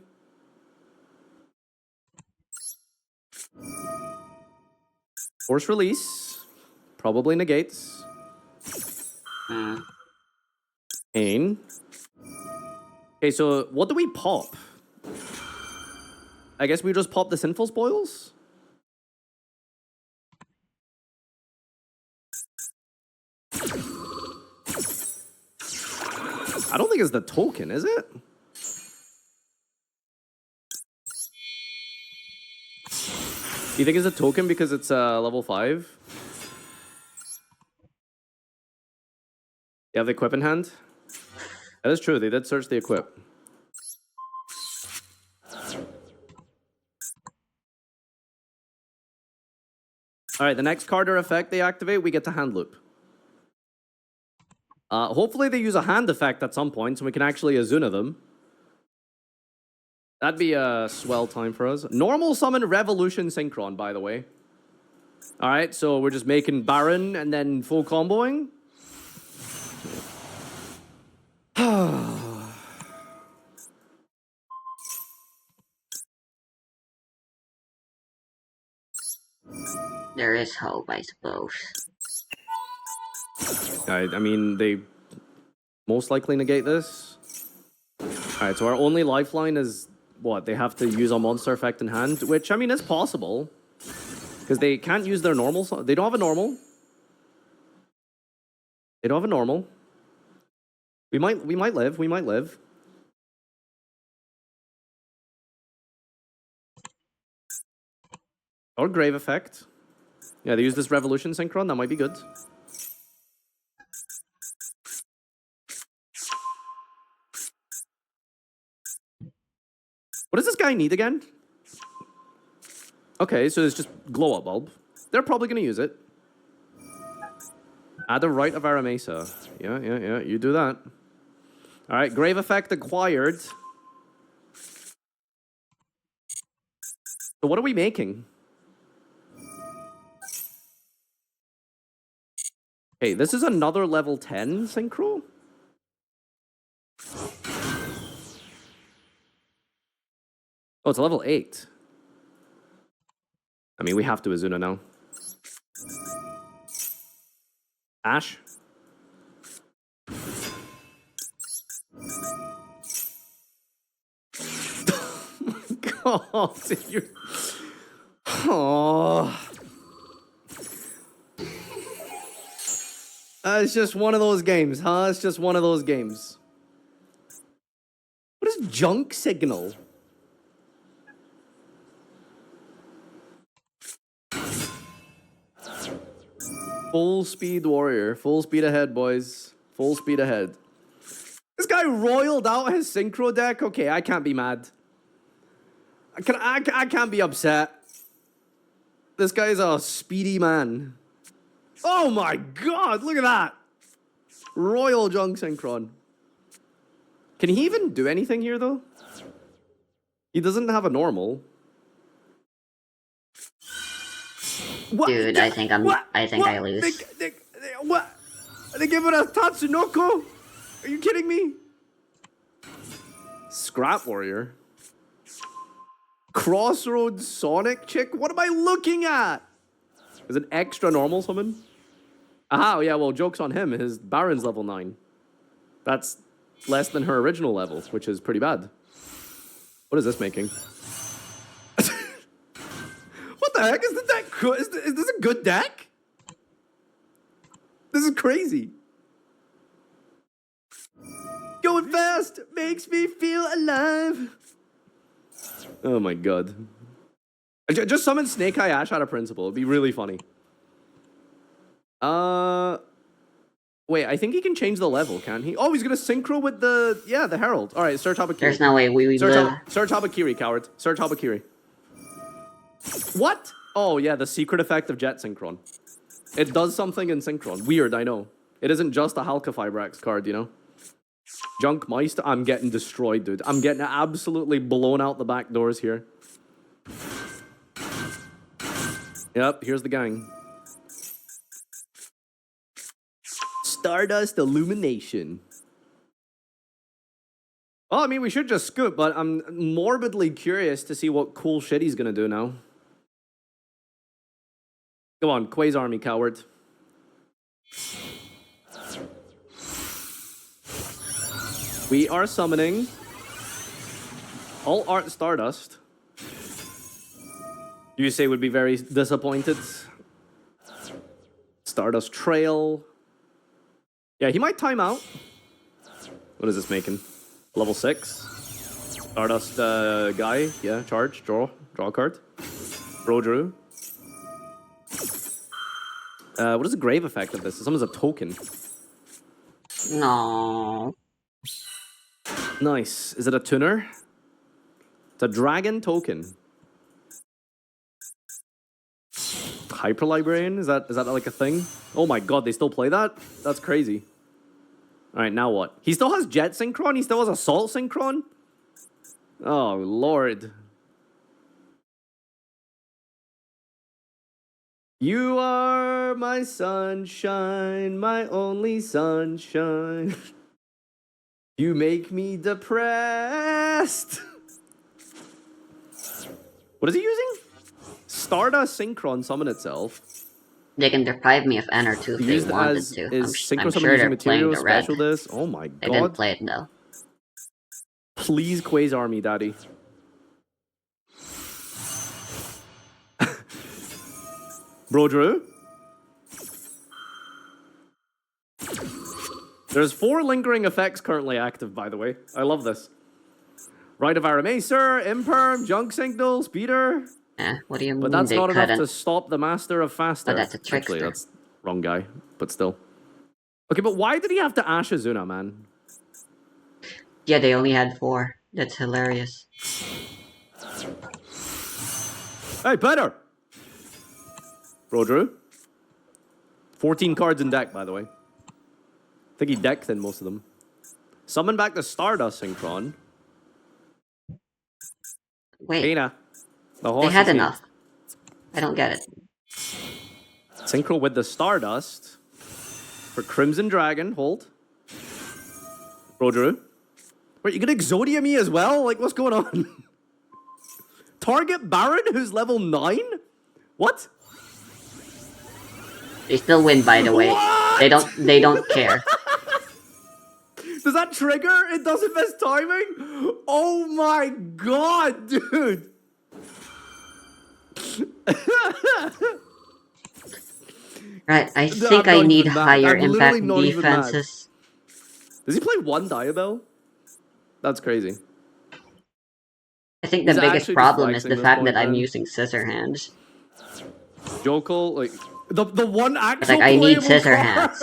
Force release. Probably negates. Pain. Okay, so what do we pop? I guess we just pop the Sinful Spoils? I don't think it's the token, is it? You think it's a token because it's level 5? You have the equip in hand? That is true, they did search the equip. Alright, the next card or effect they activate, we get to hand loop. Hopefully they use a hand effect at some point so we can actually Azuna them. That'd be a swell time for us. Normal summon Revolution Synchron, by the way. Alright, so we're just making Baron and then full comboing. There is hope, I suppose. I mean, they most likely negate this. Alright, so our only lifeline is, what, they have to use a monster effect in hand, which, I mean, is possible. Because they can't use their normal, they don't have a normal. They don't have a normal. We might live. Or Grave Effect. Yeah, they use this Revolution Synchron, that might be good. What does this guy need again? Okay, so it's just Glow Up Bulb. They're probably going to use it. Add the Rite of Aramesa. Yeah, you do that. Alright, Grave Effect acquired. So what are we making? Hey, this is another level 10 Synchro? Oh, it's a level 8. I mean, we have to Azuna now. Ash? God, you're... Oh. It's just one of those games, huh? It's just one of those games. What is Junk Signal? Full speed warrior. Full speed ahead, boys. Full speed ahead. This guy roiled out his synchro deck? Okay, I can't be mad. I can't be upset. This guy's a speedy man. Oh my god, look at that. Royal Junk Synchron. Can he even do anything here, though? He doesn't have a normal. What? Dude, I think I lose. What? They give it a Tatsunoko? Are you kidding me? Scrap Warrior. Crossroads Sonic Chick? What am I looking at? Is it extra normal summon? Aha, yeah, well, joke's on him. His Baron's level 9. That's less than her original level, which is pretty bad. What is this making? What the heck? Is the deck? Is this a good deck? This is crazy. going fast makes me feel alive. Oh my god. Just summon Snake Eye Ash out of principle. It'd be really funny. Wait, I think he can change the level, can't he? Oh, he's gonna synchro with the Herald. All right, Search Habakiri. There's no way we live. Search Habakiri, coward. Search Habakiri. What? Oh yeah, the secret effect of Jet Synchron. It does something in Synchron. Weird, I know. It isn't just a Halka Fibrax card, you know. Junk Meister. I'm getting destroyed, dude. I'm getting absolutely blown out the back doors here. Yep, here's the gang. Stardust Illumination. Well, I mean, we should just scoop, but I'm morbidly curious to see what cool shit he's gonna do now. Come on, Quay's army, coward. We are summoning All Art Stardust. You say would be very disappointed. Stardust Trail. Yeah, he might time out. What is this making? Level 6. Stardust guy. Yeah, charge. Draw a card. Bro drew. What is the grave effect of this? This summons a token. No. Nice. Is it a tuner? It's a dragon token. Hyper Librarian? Is that like a thing? Oh my god, they still play that? That's crazy. Alright, now what? He still has Jet Synchron? He still has Assault Synchron? Oh, lord. You are my sunshine, my only sunshine. You make me depressed. What is he using? Stardust Synchron summon itself. They can deprive me of N or 2 if they wanted to. Is Synchro I'm summon sure using they're material playing the red. special this? Oh my god. They didn't play it though. Please Quay's army, daddy. Bro Drew? There's 4 lingering effects currently active, by the way. I love this. Rite of Aramacer, Imperm, Junk Signal, Speeder. What do you mean But that's they not enough couldn't? to stop the Master of Faster. But that's a trickster. Actually, that's wrong guy, but still. Okay, but why did he have to Ash Azuna, man? Yeah, they only had 4. That's hilarious. Hey, better! Bro Drew. 14 cards in deck, by the way. I think he decked in most of them. Summon back the Stardust Synchron. Wait, Dana. they had enough. I don't get it. Synchro with the Stardust. For Crimson Dragon, hold. Bro Drew. Wait, you can Exodia me as well? Like, what's going on? Target Baron who's level 9? What? They still win, by the way. What? They don't care. Does that trigger? It doesn't miss timing? Oh my god, dude! Right, I think I need higher impact defenses. Does he play 1 Diabell? That's crazy. I think the He's biggest actually problem just is the flexing fact this that I'm point, using scissor hands. Jokal, like, the one actual Like, I need playable scissor card. hands.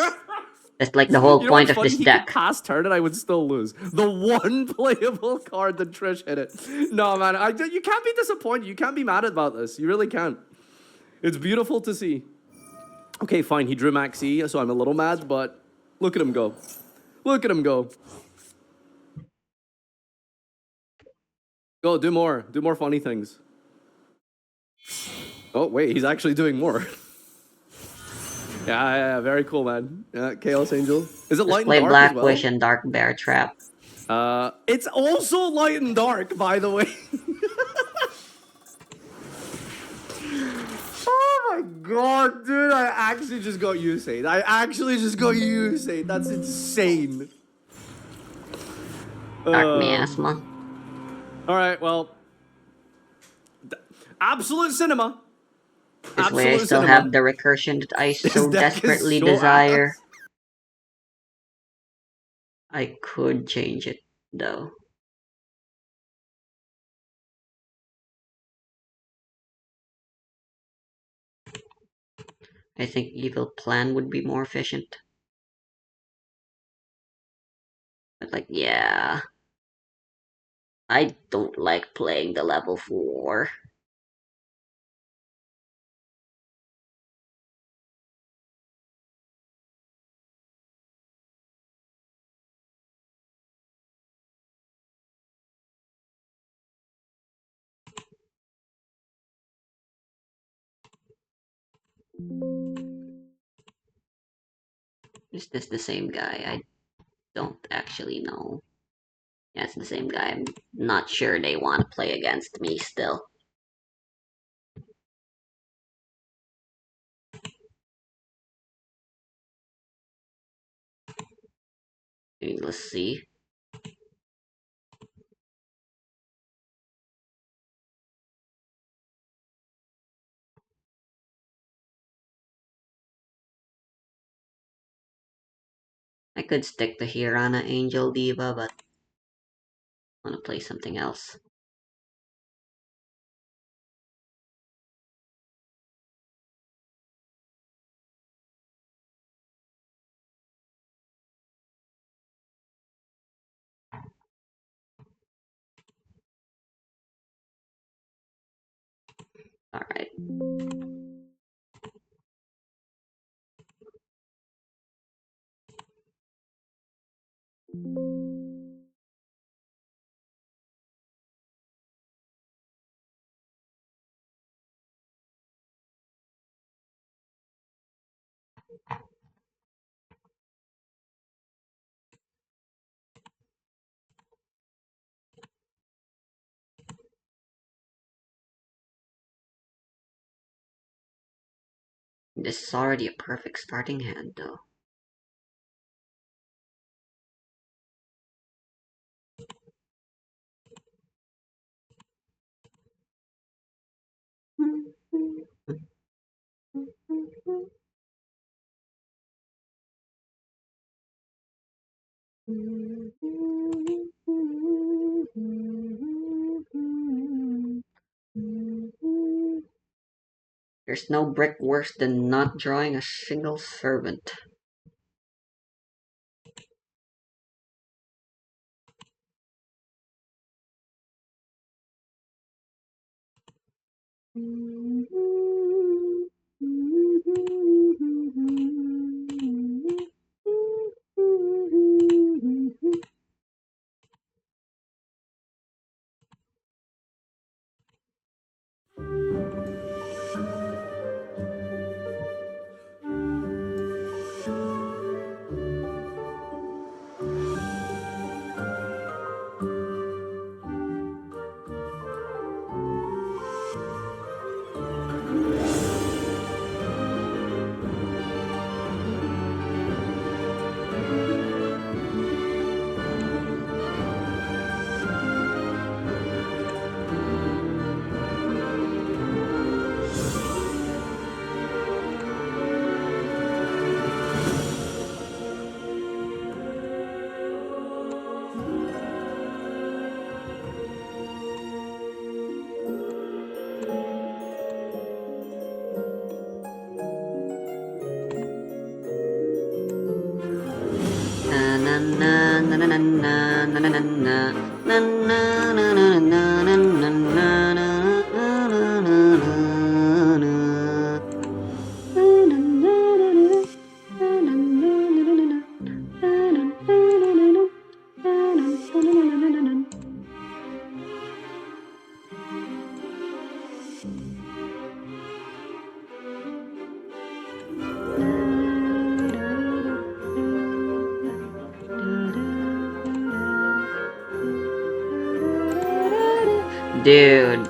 That's like the whole You know point what's of funny? this He deck. could cast turn and I would still lose. The one playable card that Trish hit it. No, man, you can't be disappointed. You can't be mad about this. You really can't. It's beautiful to see. Okay, fine. He drew Max E, so I'm a little mad, but look at him go. Look at him go. Go, do more. Do more funny things. Oh, wait, he's actually doing more. Yeah, very cool, man. Yeah, Chaos Angel. Is it light Play and dark Black as well? Wish and Dark Bear Trap. It's also light and dark, by the way. Oh my god, dude! I actually just got Usain. That's insane. Dark Miasma. All right, well, absolute cinema. This way I still have the recursion that I so deck is desperately so desire. ass. I could change it, though. I think Evil Plan would be more efficient. But, like, yeah. I don't like playing the level 4. Is this the same guy? I don't actually know. Yeah, it's the same guy. I'm not sure they want to play against me still. Let's see. I could stick to Hirana Angel Diva, but I want to play something else. Alright. This is already a perfect starting hand, though. There's no brick worse than not drawing a single servant. Dude.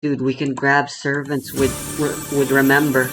Dude, we can grab servants with remember.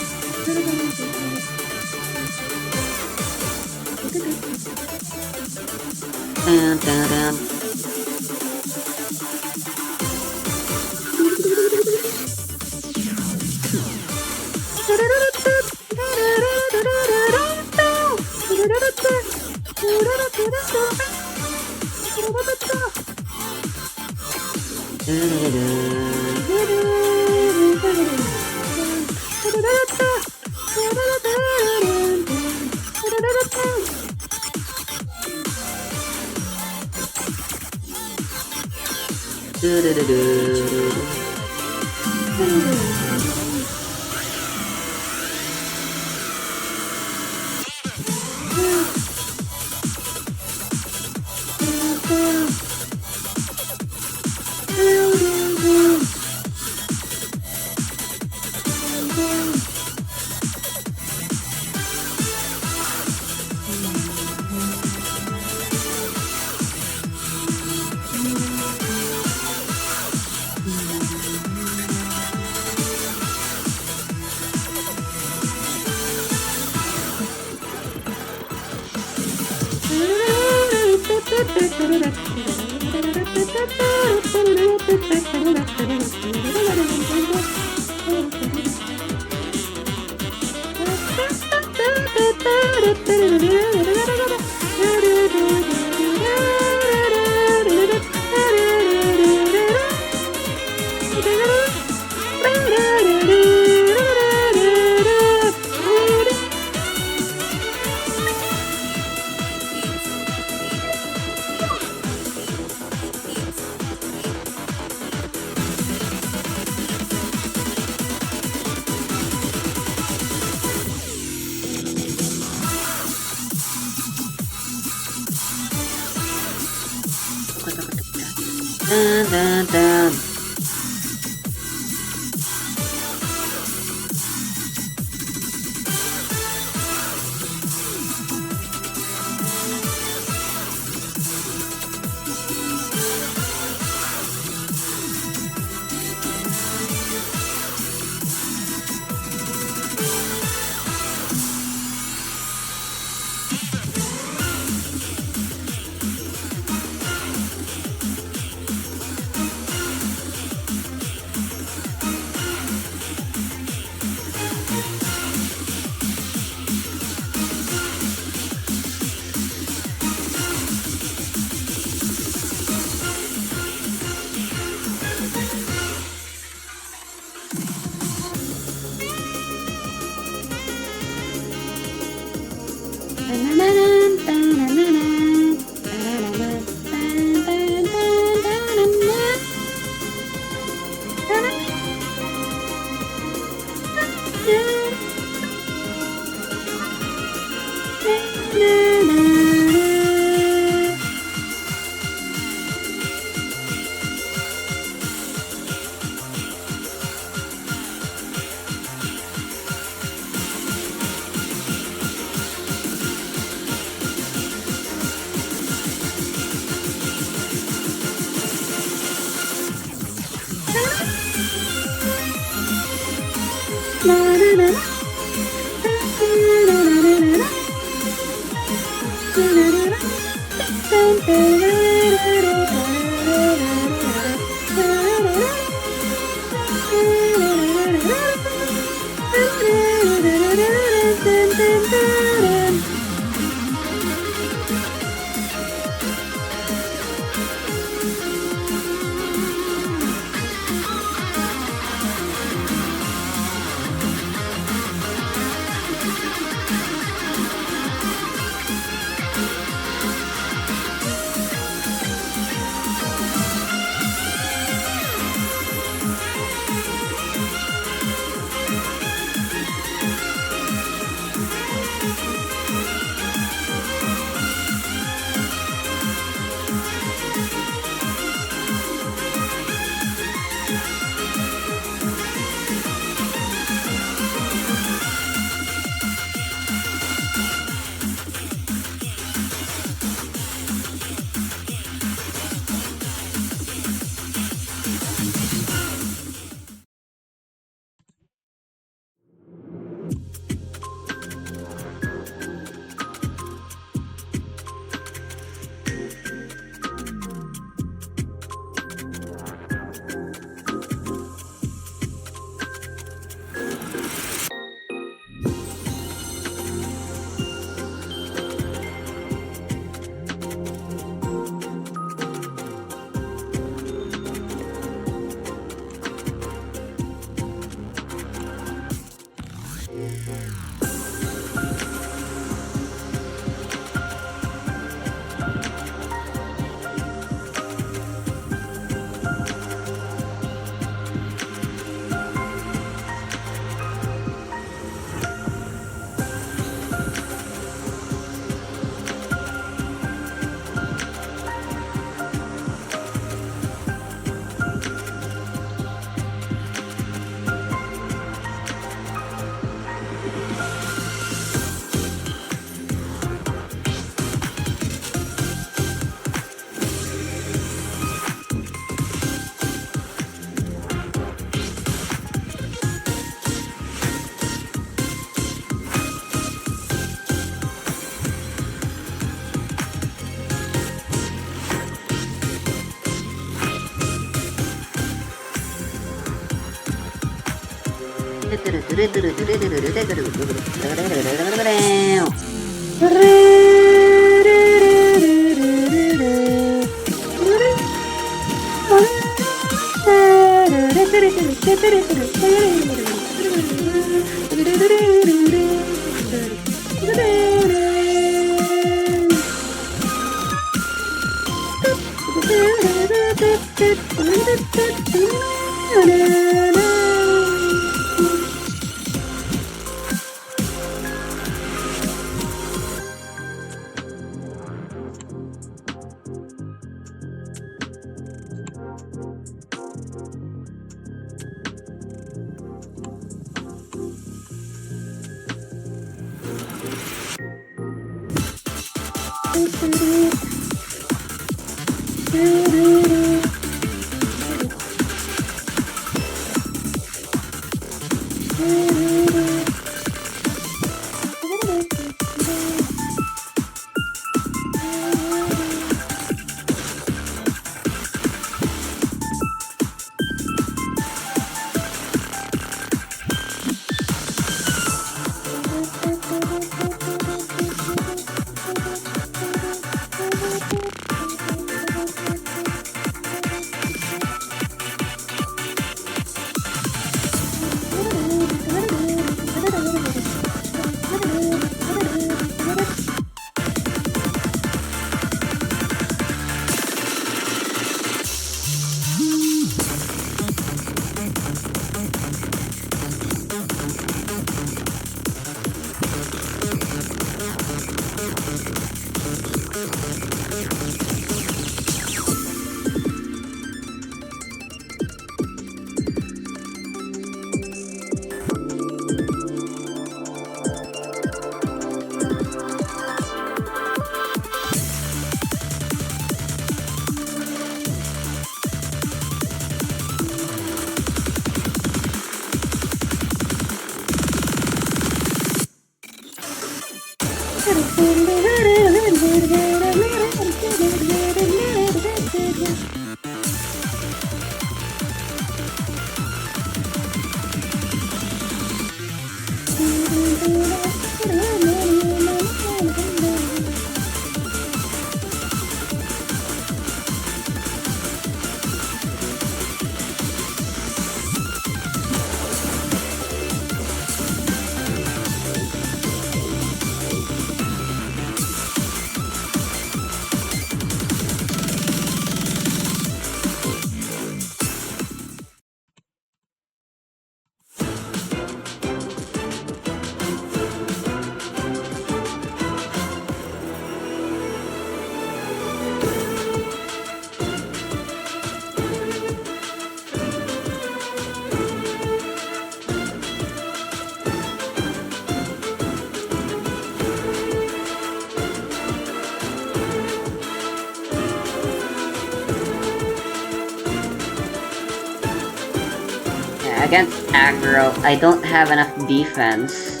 Against aggro, I don't have enough defense.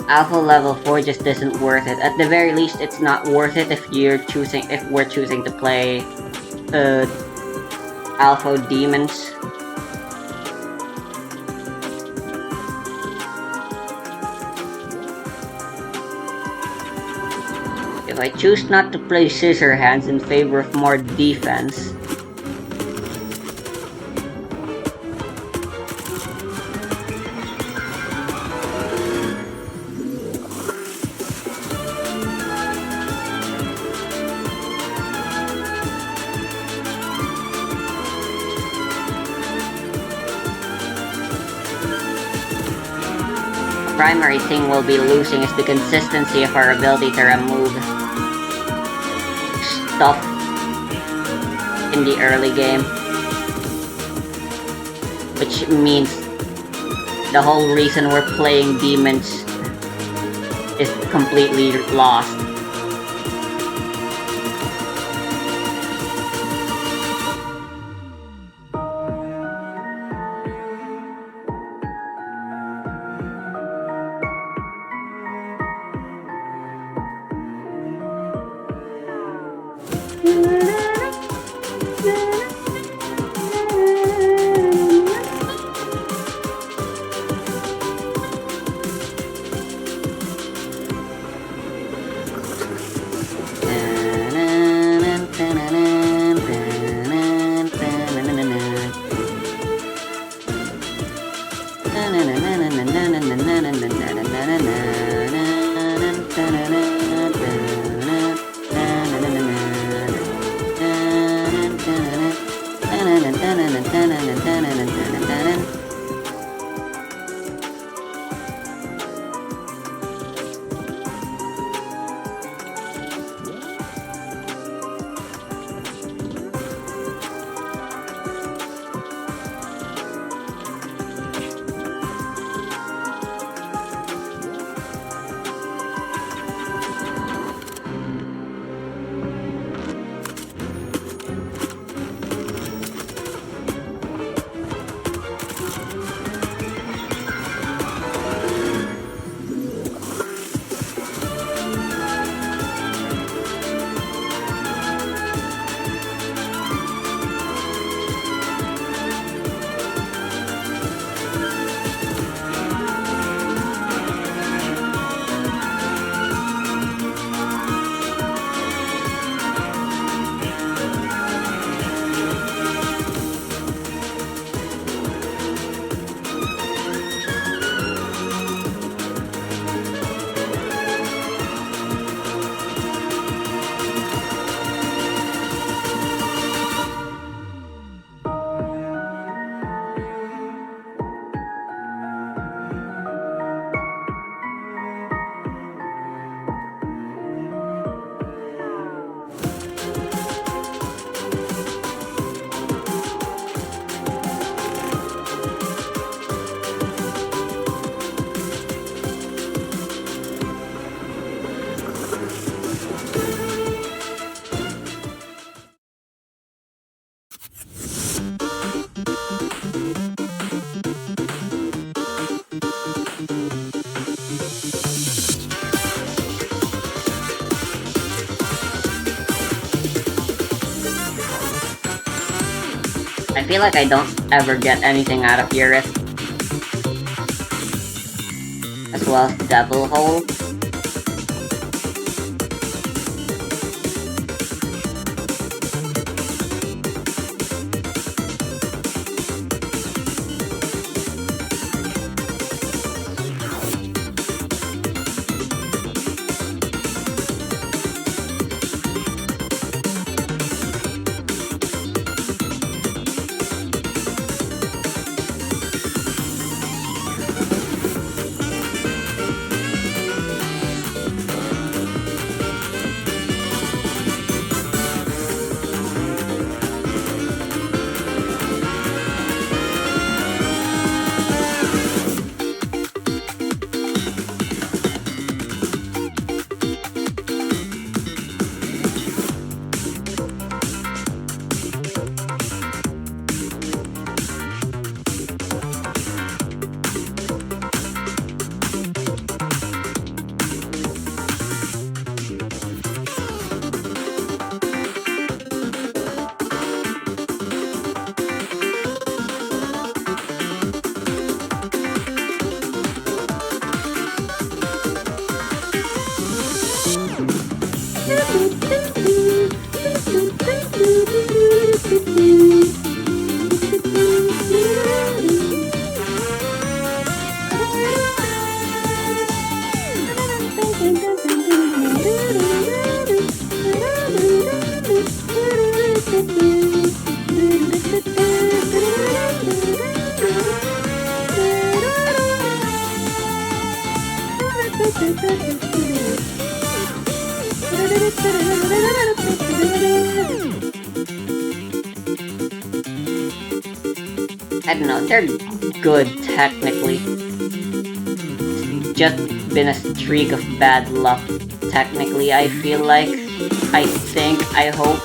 Alpha level 4 just isn't worth it. At the very least, it's not worth it if we're choosing to play Alpha Demons. If I choose not to play Scissor Hands in favor of more defense, primary thing we'll be losing is the consistency of our ability to remove stuff in the early game. Which means the whole reason we're playing demons is completely lost. feel like I don't ever get anything out of Eurus. As well as Devil Hole. I don't know, they're good technically. It's just been a streak of bad luck technically, I feel like. I think, I hope.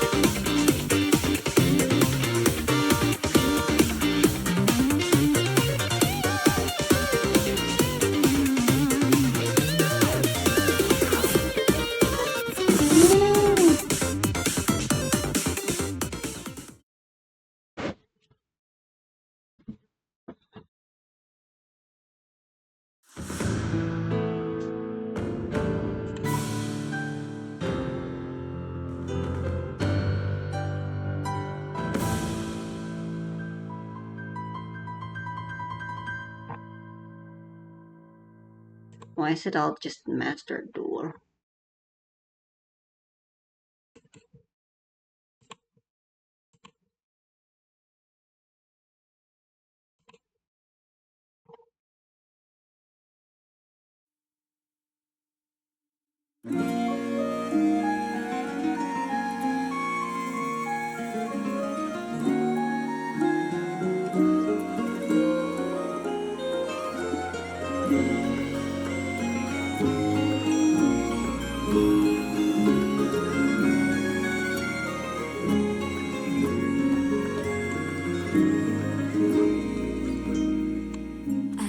Why is it all just Master Duel?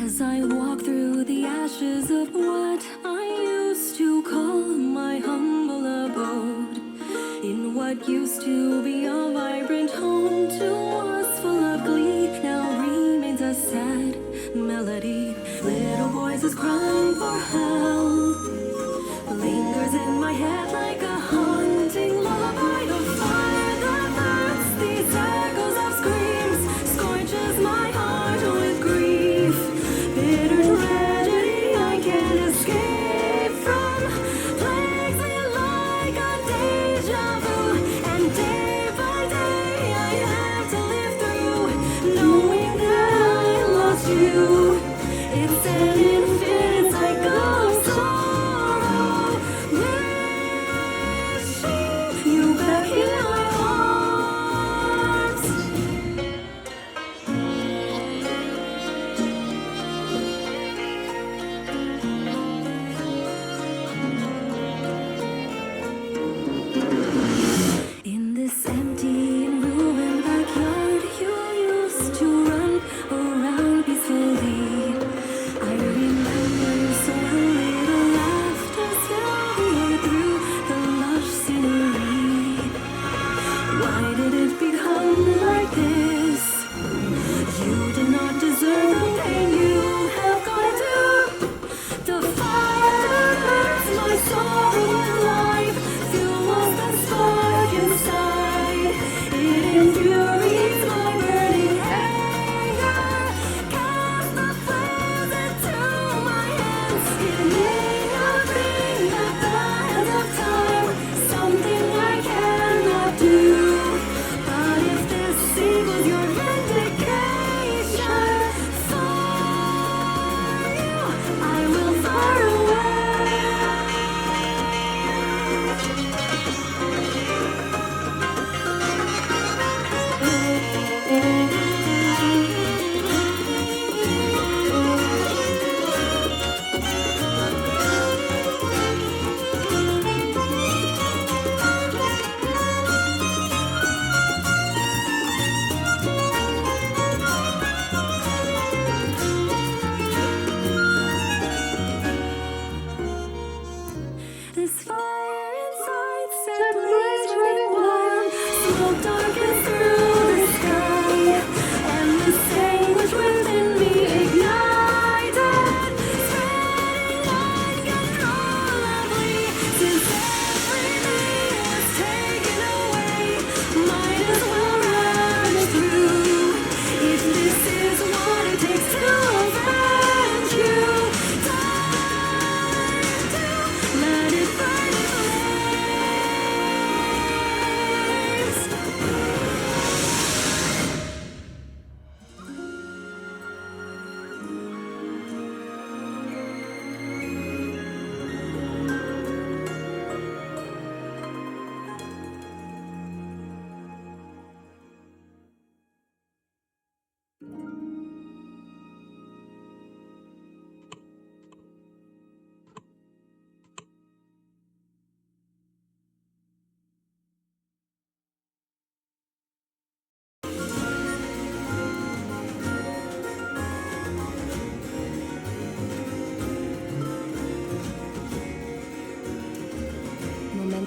As I walk through the ashes of what I used to call my humble abode, in what used to be a vibrant home to us full of glee, now remains a sad melody. Little voices crying for help lingers in my head like a haunting lullaby. The fire that burns these echoes of screams scorches my heart with grief. Bitter tragedy I can't escape from plagues me like a deja vu, and day by day I have to live through knowing that I lost you. It's an infinite cycle of sorrow, wishing you back in my arms. In this empty and ruined backyard, you used to run around peacefully.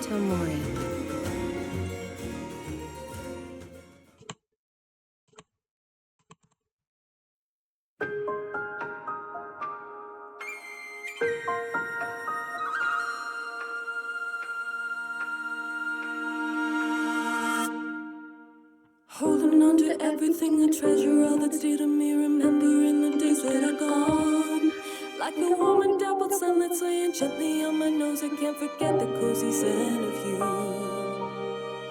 Memento Mori. Holding on to everything, I treasure all that's dear to me, remembering the days that are gone. Like the warm and dappled sunlight swaying gently on my nose, I can't forget the cozy scent of you.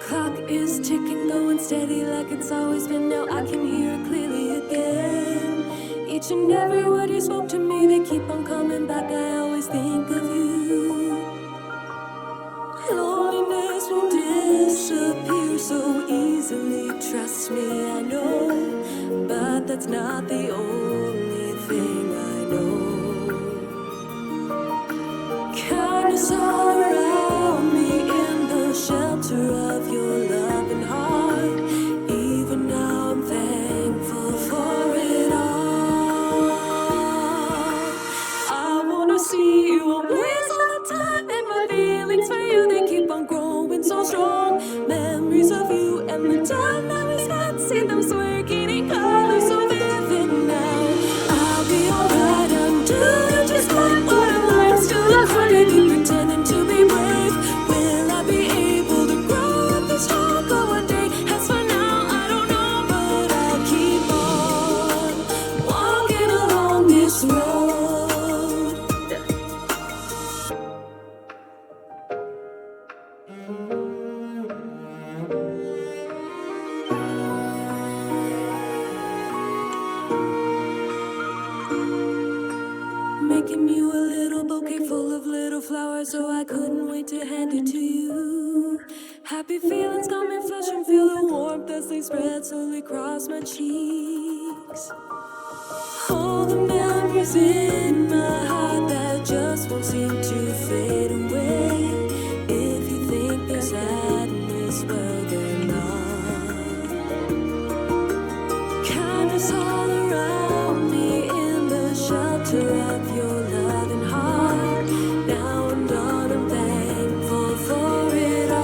Clock is ticking, going steady like it's always been. Now I can hear it clearly again. Each and every word you spoke to me, they keep on coming back. I always think of you. Loneliness won't disappear so easily, trust me, I know. But that's not the only thing I know. Kindness all around me in the shelter of your loving heart. Even now I'm thankful for it all. I wanna see you always all the time, and my feelings for you, they keep on growing so strong. Memories of you and the time that we spent, see them smirking in colors so vivid now. I'll be alright, I'm doing just fine. What am I still a hearted, keep pretending to be brave. Will I be able to grow up this strong one day? As for now, I don't know, but I'll keep on walking along this road. Making you a little bouquet full of little flowers, so I couldn't wait to hand it to you. Happy feelings got me flushing, feel the warmth as they spread slowly across my cheeks. All the memories in my heart that just won't seem to fade away. If you think they're sadness, well they're not. Kindness all around me in the shelter of your loving heart. Now I'm done, I'm thankful for it all.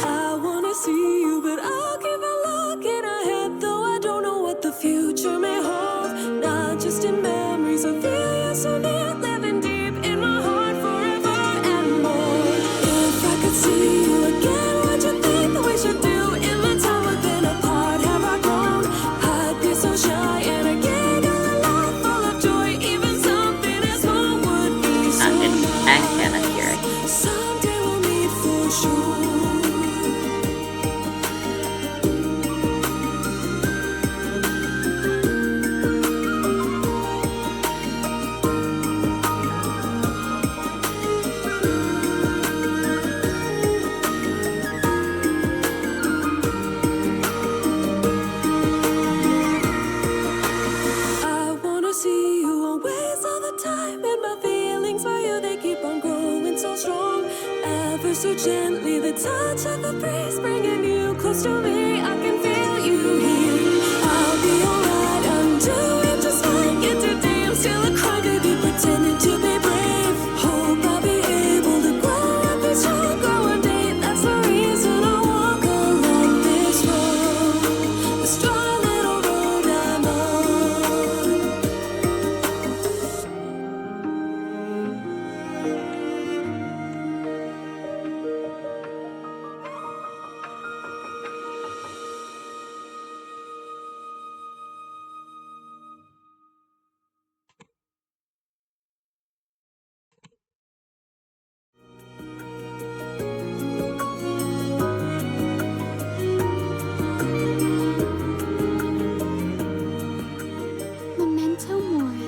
I wanna see you, but I'll keep on looking ahead, though I don't know what the future may hold. Not just in memories of you, you're so near, living deep in my heart forever and more. If I could see you again, what you think that we should do? In the time we've been apart, have I grown? I'd be so shy, and again, a life full of joy. Even something as small would be so I nice. cannot hear it. Someday we'll meet for sure. I wanna see you always all the time, and my feelings for you, they keep on growing so strong. Ever so gently, the touch of a breeze bringing you close to me. I can feel you here. I'll be alright, I'm doing just fine. Yet today I'm still a cry, baby, pretending to be brave. Hope I'll be able to grow up and stronger one day. That's the reason I walk along this road, the strong little road I'm on. Memento Mori.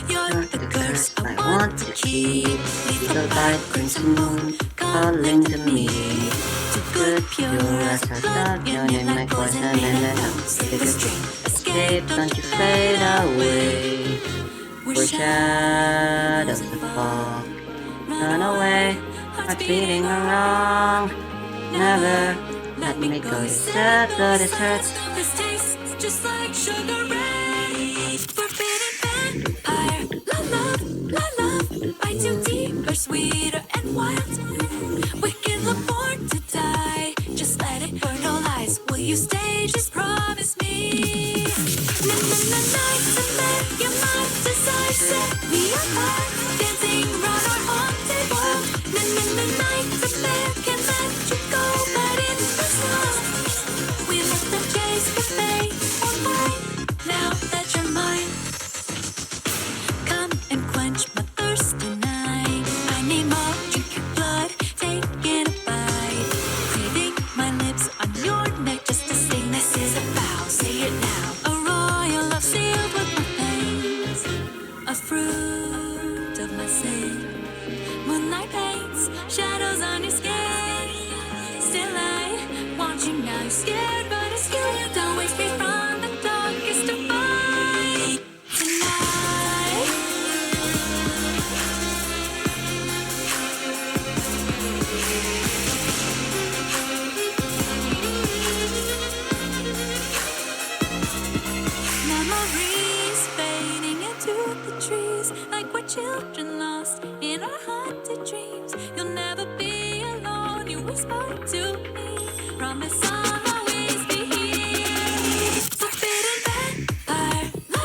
You're the curse I want to keep. Little light crimson moon calling to me. Too good, pure as I love, you're in my poison and I don't see the dream. escape, don't you fade away. We're shadows that fall. Run away, hearts beating wrong. Never let me go. You said that it hurts. This tastes just like Sugar Ray. Forbidden vampire, la love, la love. Bite too deep or sweeter and wild. Wicked look born to die. Just let it burn no lies. Will you stay? Just promise me. Nightmare, your mind desire set me apart. Dancing round our haunted world. Nightmare can let you go, but in the sun we let the chase the fade or mine. Now that you're mine, come and quench my thirst tonight. I need more, drink your blood, taking a bite. Craving my lips on your neck just to sing. This is a vow, say it now. A royal love sealed with my veins, a fruit of my sin. Moonlight paints shadows on your skin. Still I want you now. You're scared, but it's you. Don't waste me from the darkest of fight tonight. Memories fading into the trees, like we're children lost in our haunted dreams. You'll never be alone, you whisper to me. Promise I'll always be here. Forbidden vampire, la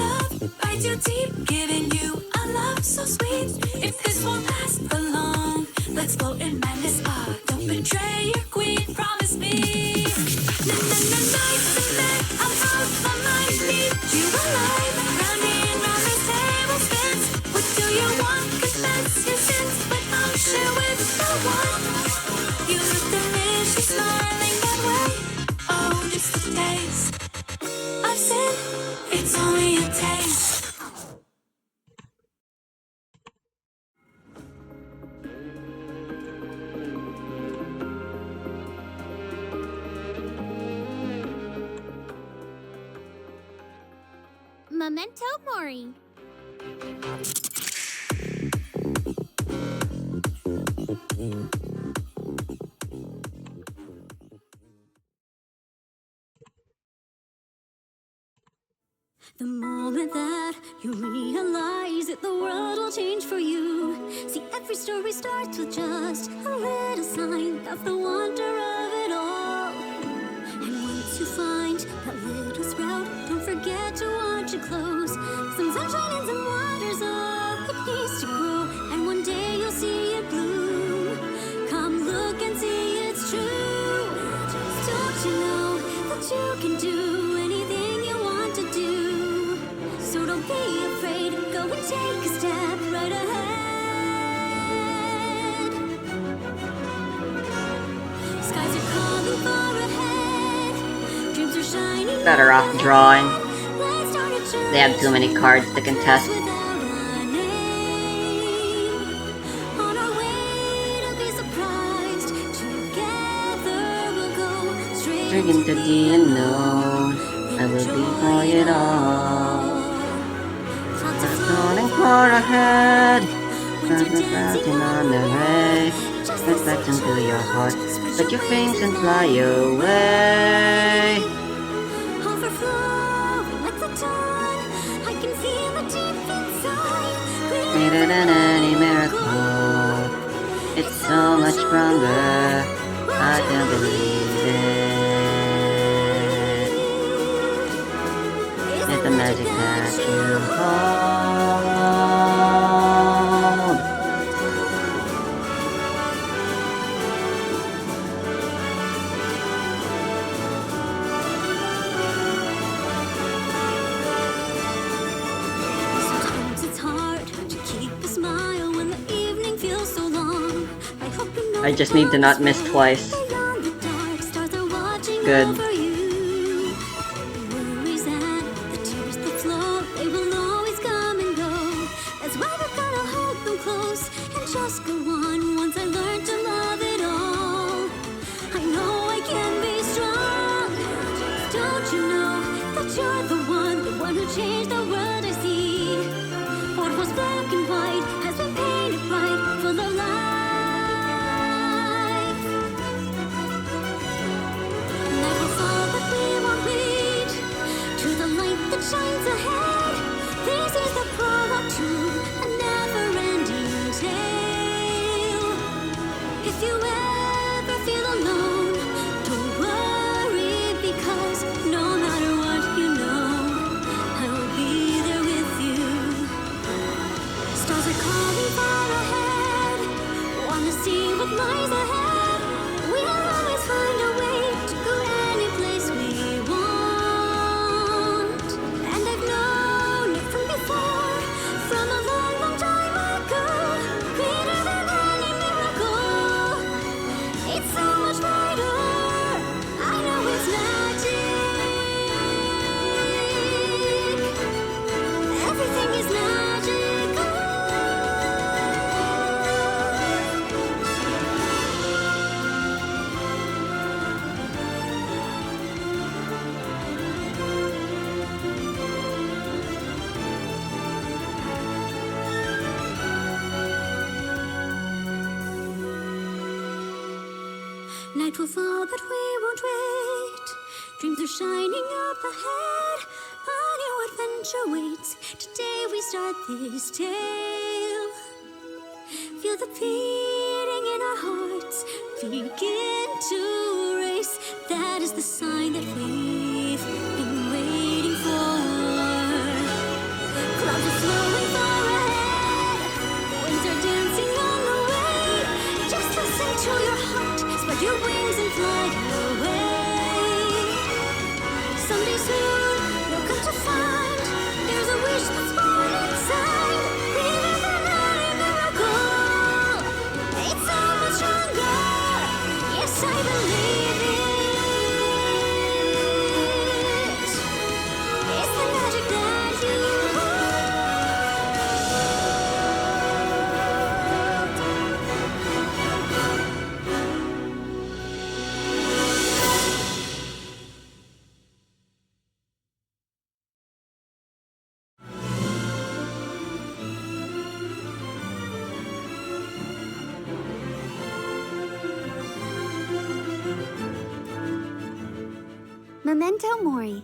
love, bite too deep, giving you a love so sweet. If this won't last for long, let's float in madness. Don't betray your queen, promise me. Nightmare, I'm out my mind, need you alive. Round and round this table spins. What do you want? Confess your sins, but I'll share with no one. You look delicious, smiling that way. Oh, just a taste of sin. It's only a taste. Memento Mori. The moment that you realize that the world will change for you. See, every story starts with just a little sign of the wonder of it all. And once you find that little sprout, don't forget to watch it close. Some sunshine and some water's all it needs to grow. And one day you'll see it bloom. Come look and see it's true. Don't you know that you can do anything you want to do? So don't be afraid, go and take a step right ahead. Skies are calling far ahead. Dreams are shining. Better off drawing. Let's start a journey. They have too many cards to contest. Without a name. On our way to be surprised. Together we'll go straight Drink into the unknown. I will be for it all. Falling far ahead. Mountain on the way. Reflect into your heart. Spread your wings and fly away. Overflowing like the dawn. I can feel it deep inside. Greater than any miracle. It's so much stronger. I can't believe it. It's the magic that you hold. Sometimes it's hard to keep a smile when the evening feels so long. I hope you know I just need to not miss twice. beyond the dark, stars are watching Good. over you. The worries and the tears that flow, they will always come and go. That's why we're gonna hold them close and just go on. Once I learned to love it all, I know I can be strong. Don't you know that you're the one who changed the world I see. What was black and white has been painted bright, full of life. Night will fall, but we won't wait. To the light that shines ahead. This is the prologue to a never-ending tale. If you ever feel alone, don't worry, because no matter what you know, I will be there with you. Stars are calling far ahead, wanna see what lies ahead. We'll always find a way to go any place we want. And I've known it from before, from a long, long time ago. Greater than any miracle, it's so much brighter. I know it's magic. Everything is magical. Night will fall, but we won't wait. Dreams are shining up ahead. A new adventure waits. Today we start this tale. Feel the beating in our hearts begin to race. That is the sign that we've been waiting for. Clouds are flowing far ahead. Winds are dancing on the way. Just listen to your heart. Spread your wings and fly away. Someday soon you'll come to find there's a wish that's born inside. Greater than any miracle, it's so much stronger. Yes, I believe it. It's the magic that you hold. Memento Mori.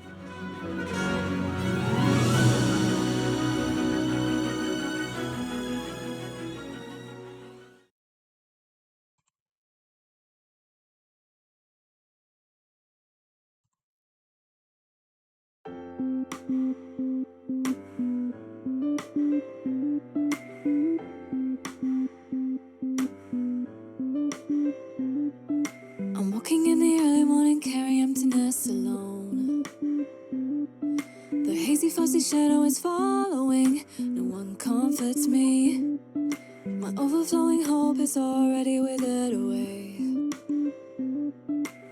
I'm walking in the early morning, carrying emptiness alone. The hazy, fussy shadow is following. No one comforts me. My overflowing hope is already withered away.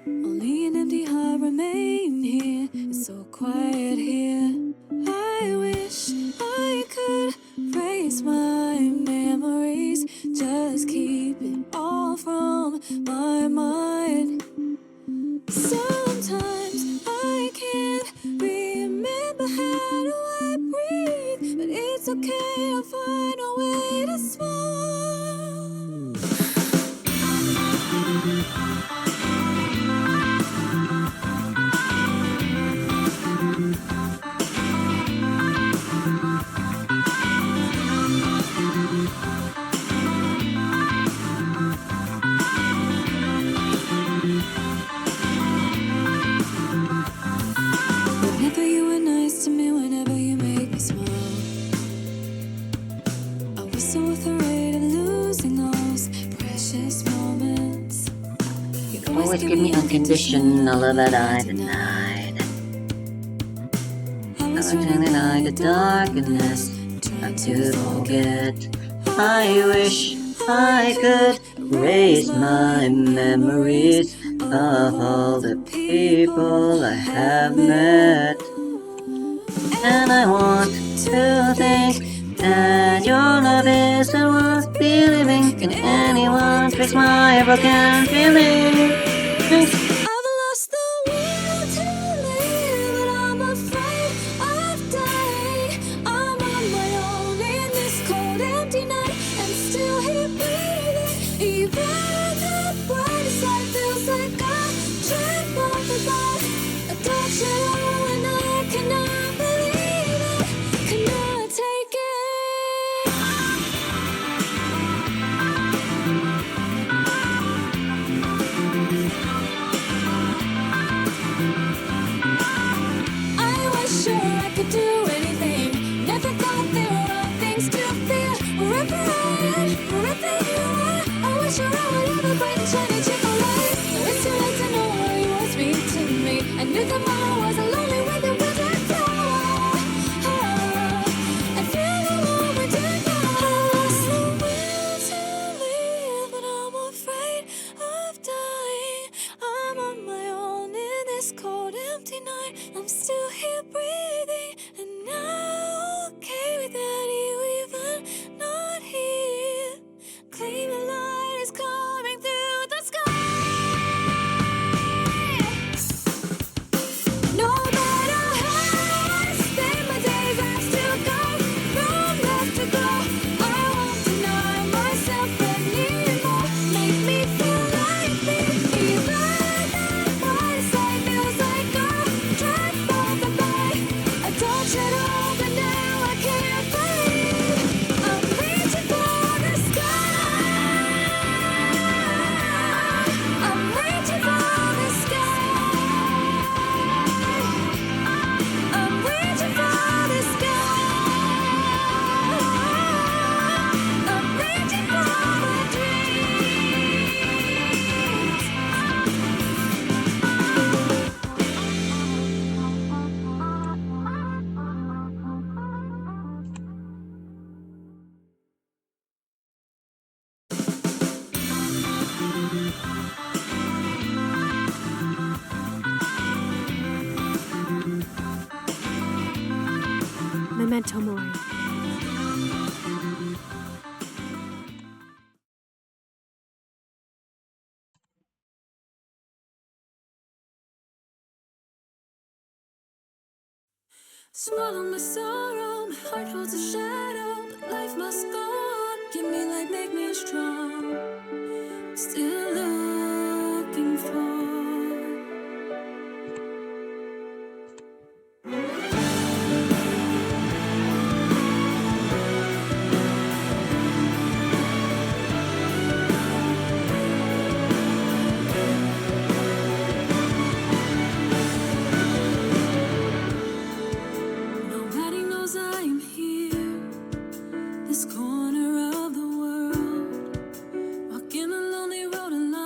Only an empty heart remain here. It's so quiet here. I wish I could erase my memories. Just keep it all from my mind. Sometimes I can't remember how do I breathe, but it's okay, I'll find a way to smile. Whenever you were nice to me, whenever you made me smile, I was so afraid of losing those precious moments. You'd Always give me unconditional love that I denied. I was turning out the darkness, not to forget. I wish I could erase my memories of all the people I have met. And I want to think that your love isn't worth believing. Can anyone fix my broken feelings? I've lost the will to live, but I'm afraid I knew tomorrow wasn't lonely when the winter flower. And feel alone when you're gone. I lost the will to live, but I'm afraid of dying. I'm on my own in this cold, empty night. I'm still here breathing, and now okay without you, even not here. Claim the light is coming through the sky. No matter how I spend my days, I still got room left to go. I won't deny myself anymore. Make me feel like me, even that bright side feels like a drag from the bay. I don't shed off, but now I can't breathe. I'm reaching for the sky. I'm reaching for the sky. I'm reaching for the sky. I'm reaching for my Memento Mori. Swallow my sorrow, my heart holds a shadow, but life must go on. Give me light, make me strong. Still looking for. Nobody knows I am here, this corner of the world, walking a lonely road alone.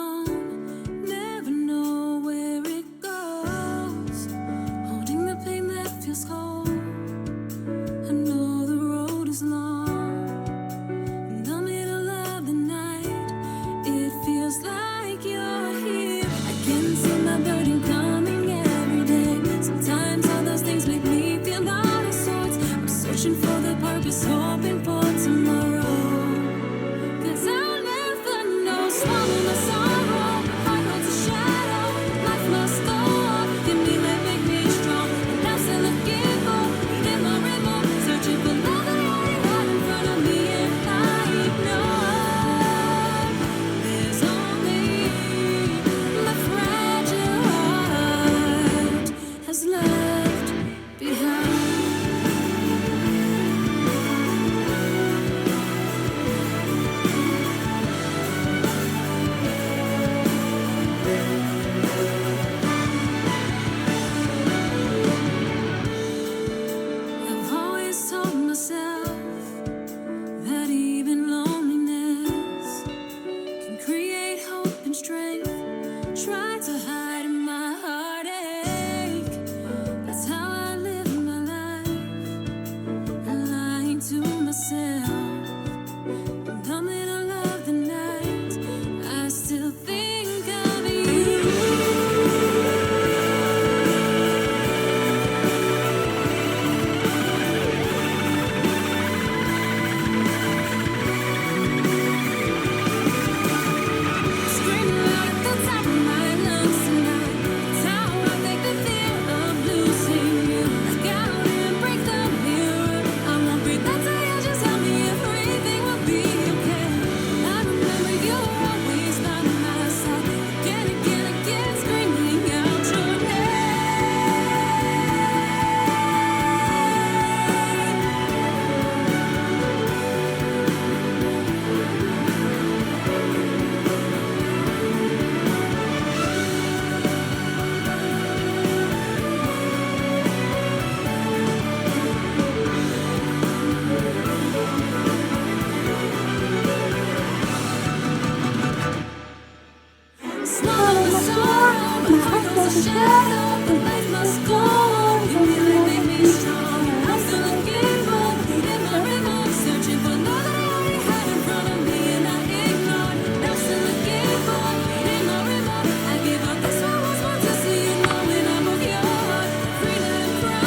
shadow, the light must go on. You really make me strong. I'm still looking for in my rhythm, searching for love that I already had in front of me and I ignored. I'm still looking for in my rhythm. I gave up this one was meant to see you know when I broke your heart. Free let it cry.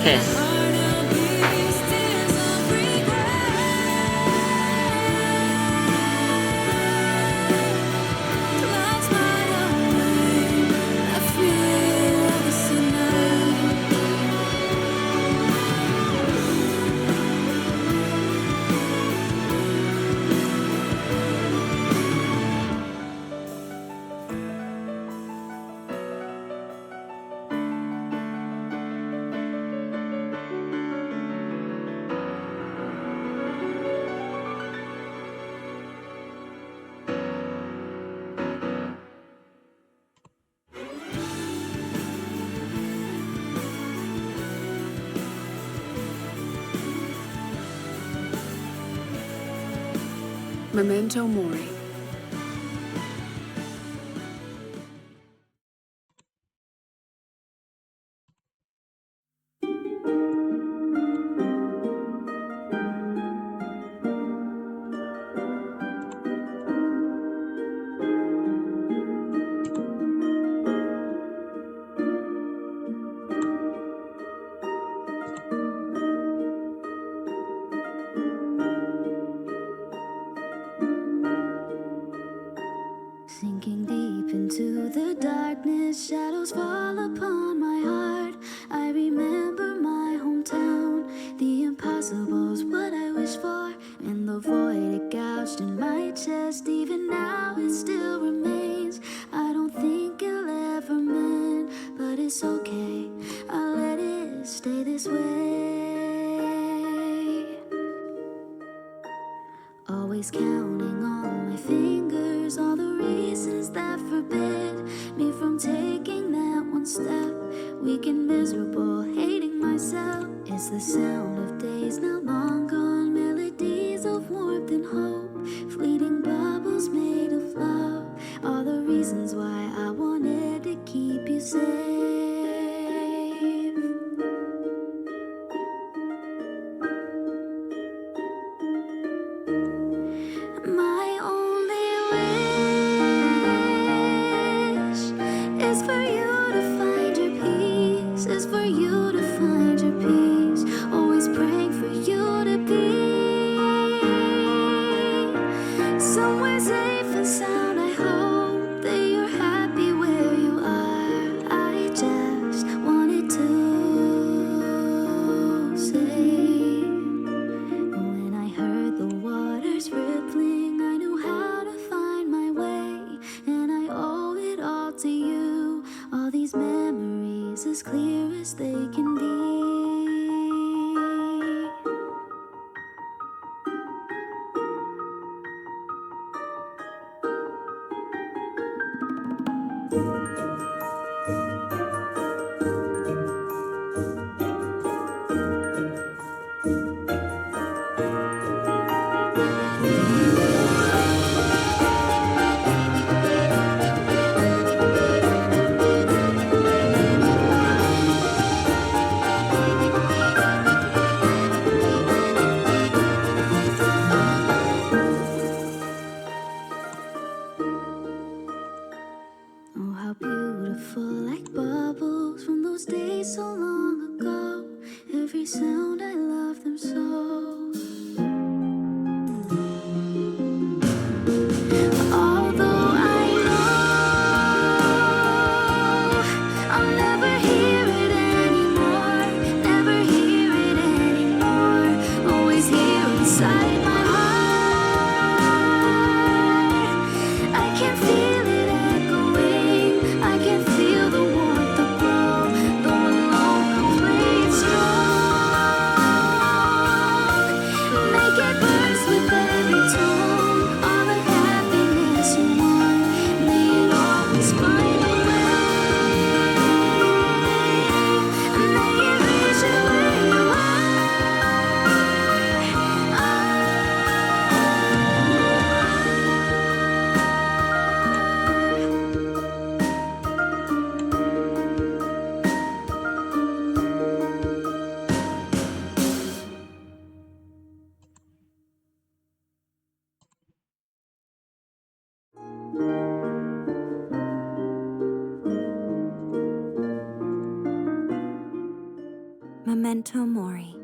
Kiss. Heart of these tears of regret. Clouds fly away. I feel this tonight. Memento Mori. Sinking deep into the darkness, shadows fall upon my heart. I remember my hometown. The impossible's what I wish for, and the void it gouged in my chest. Even now it still remains. I don't think it'll ever mend, but it's okay. I'll let it stay this way. Always counting on my fingers all the reasons that forbid me from taking that one step. Weak and miserable, hating myself. It's the sound of days now long gone, melodies of warmth and hope, fleeting bubbles made of love. All the reasons why I wanted to keep you safe. My only wish is for you to find your peace, is for you to find your peace. Always praying for you to be somewhere safe and sound. I hope that you're happy where you are. I just wanted to say, when I heard the waters rippling, I knew how to find my way, and I owe it all to you. All these memories as clear as they can be. Oh, how beautiful, like bubbles from those days so long ago. Every sound, I love them so. Although I know I'll never hear it anymore, never hear it anymore. Always here inside my heart. I can feel it echoing. I can feel the warmth of glow. Though alone, I'll play it strong. memento mori.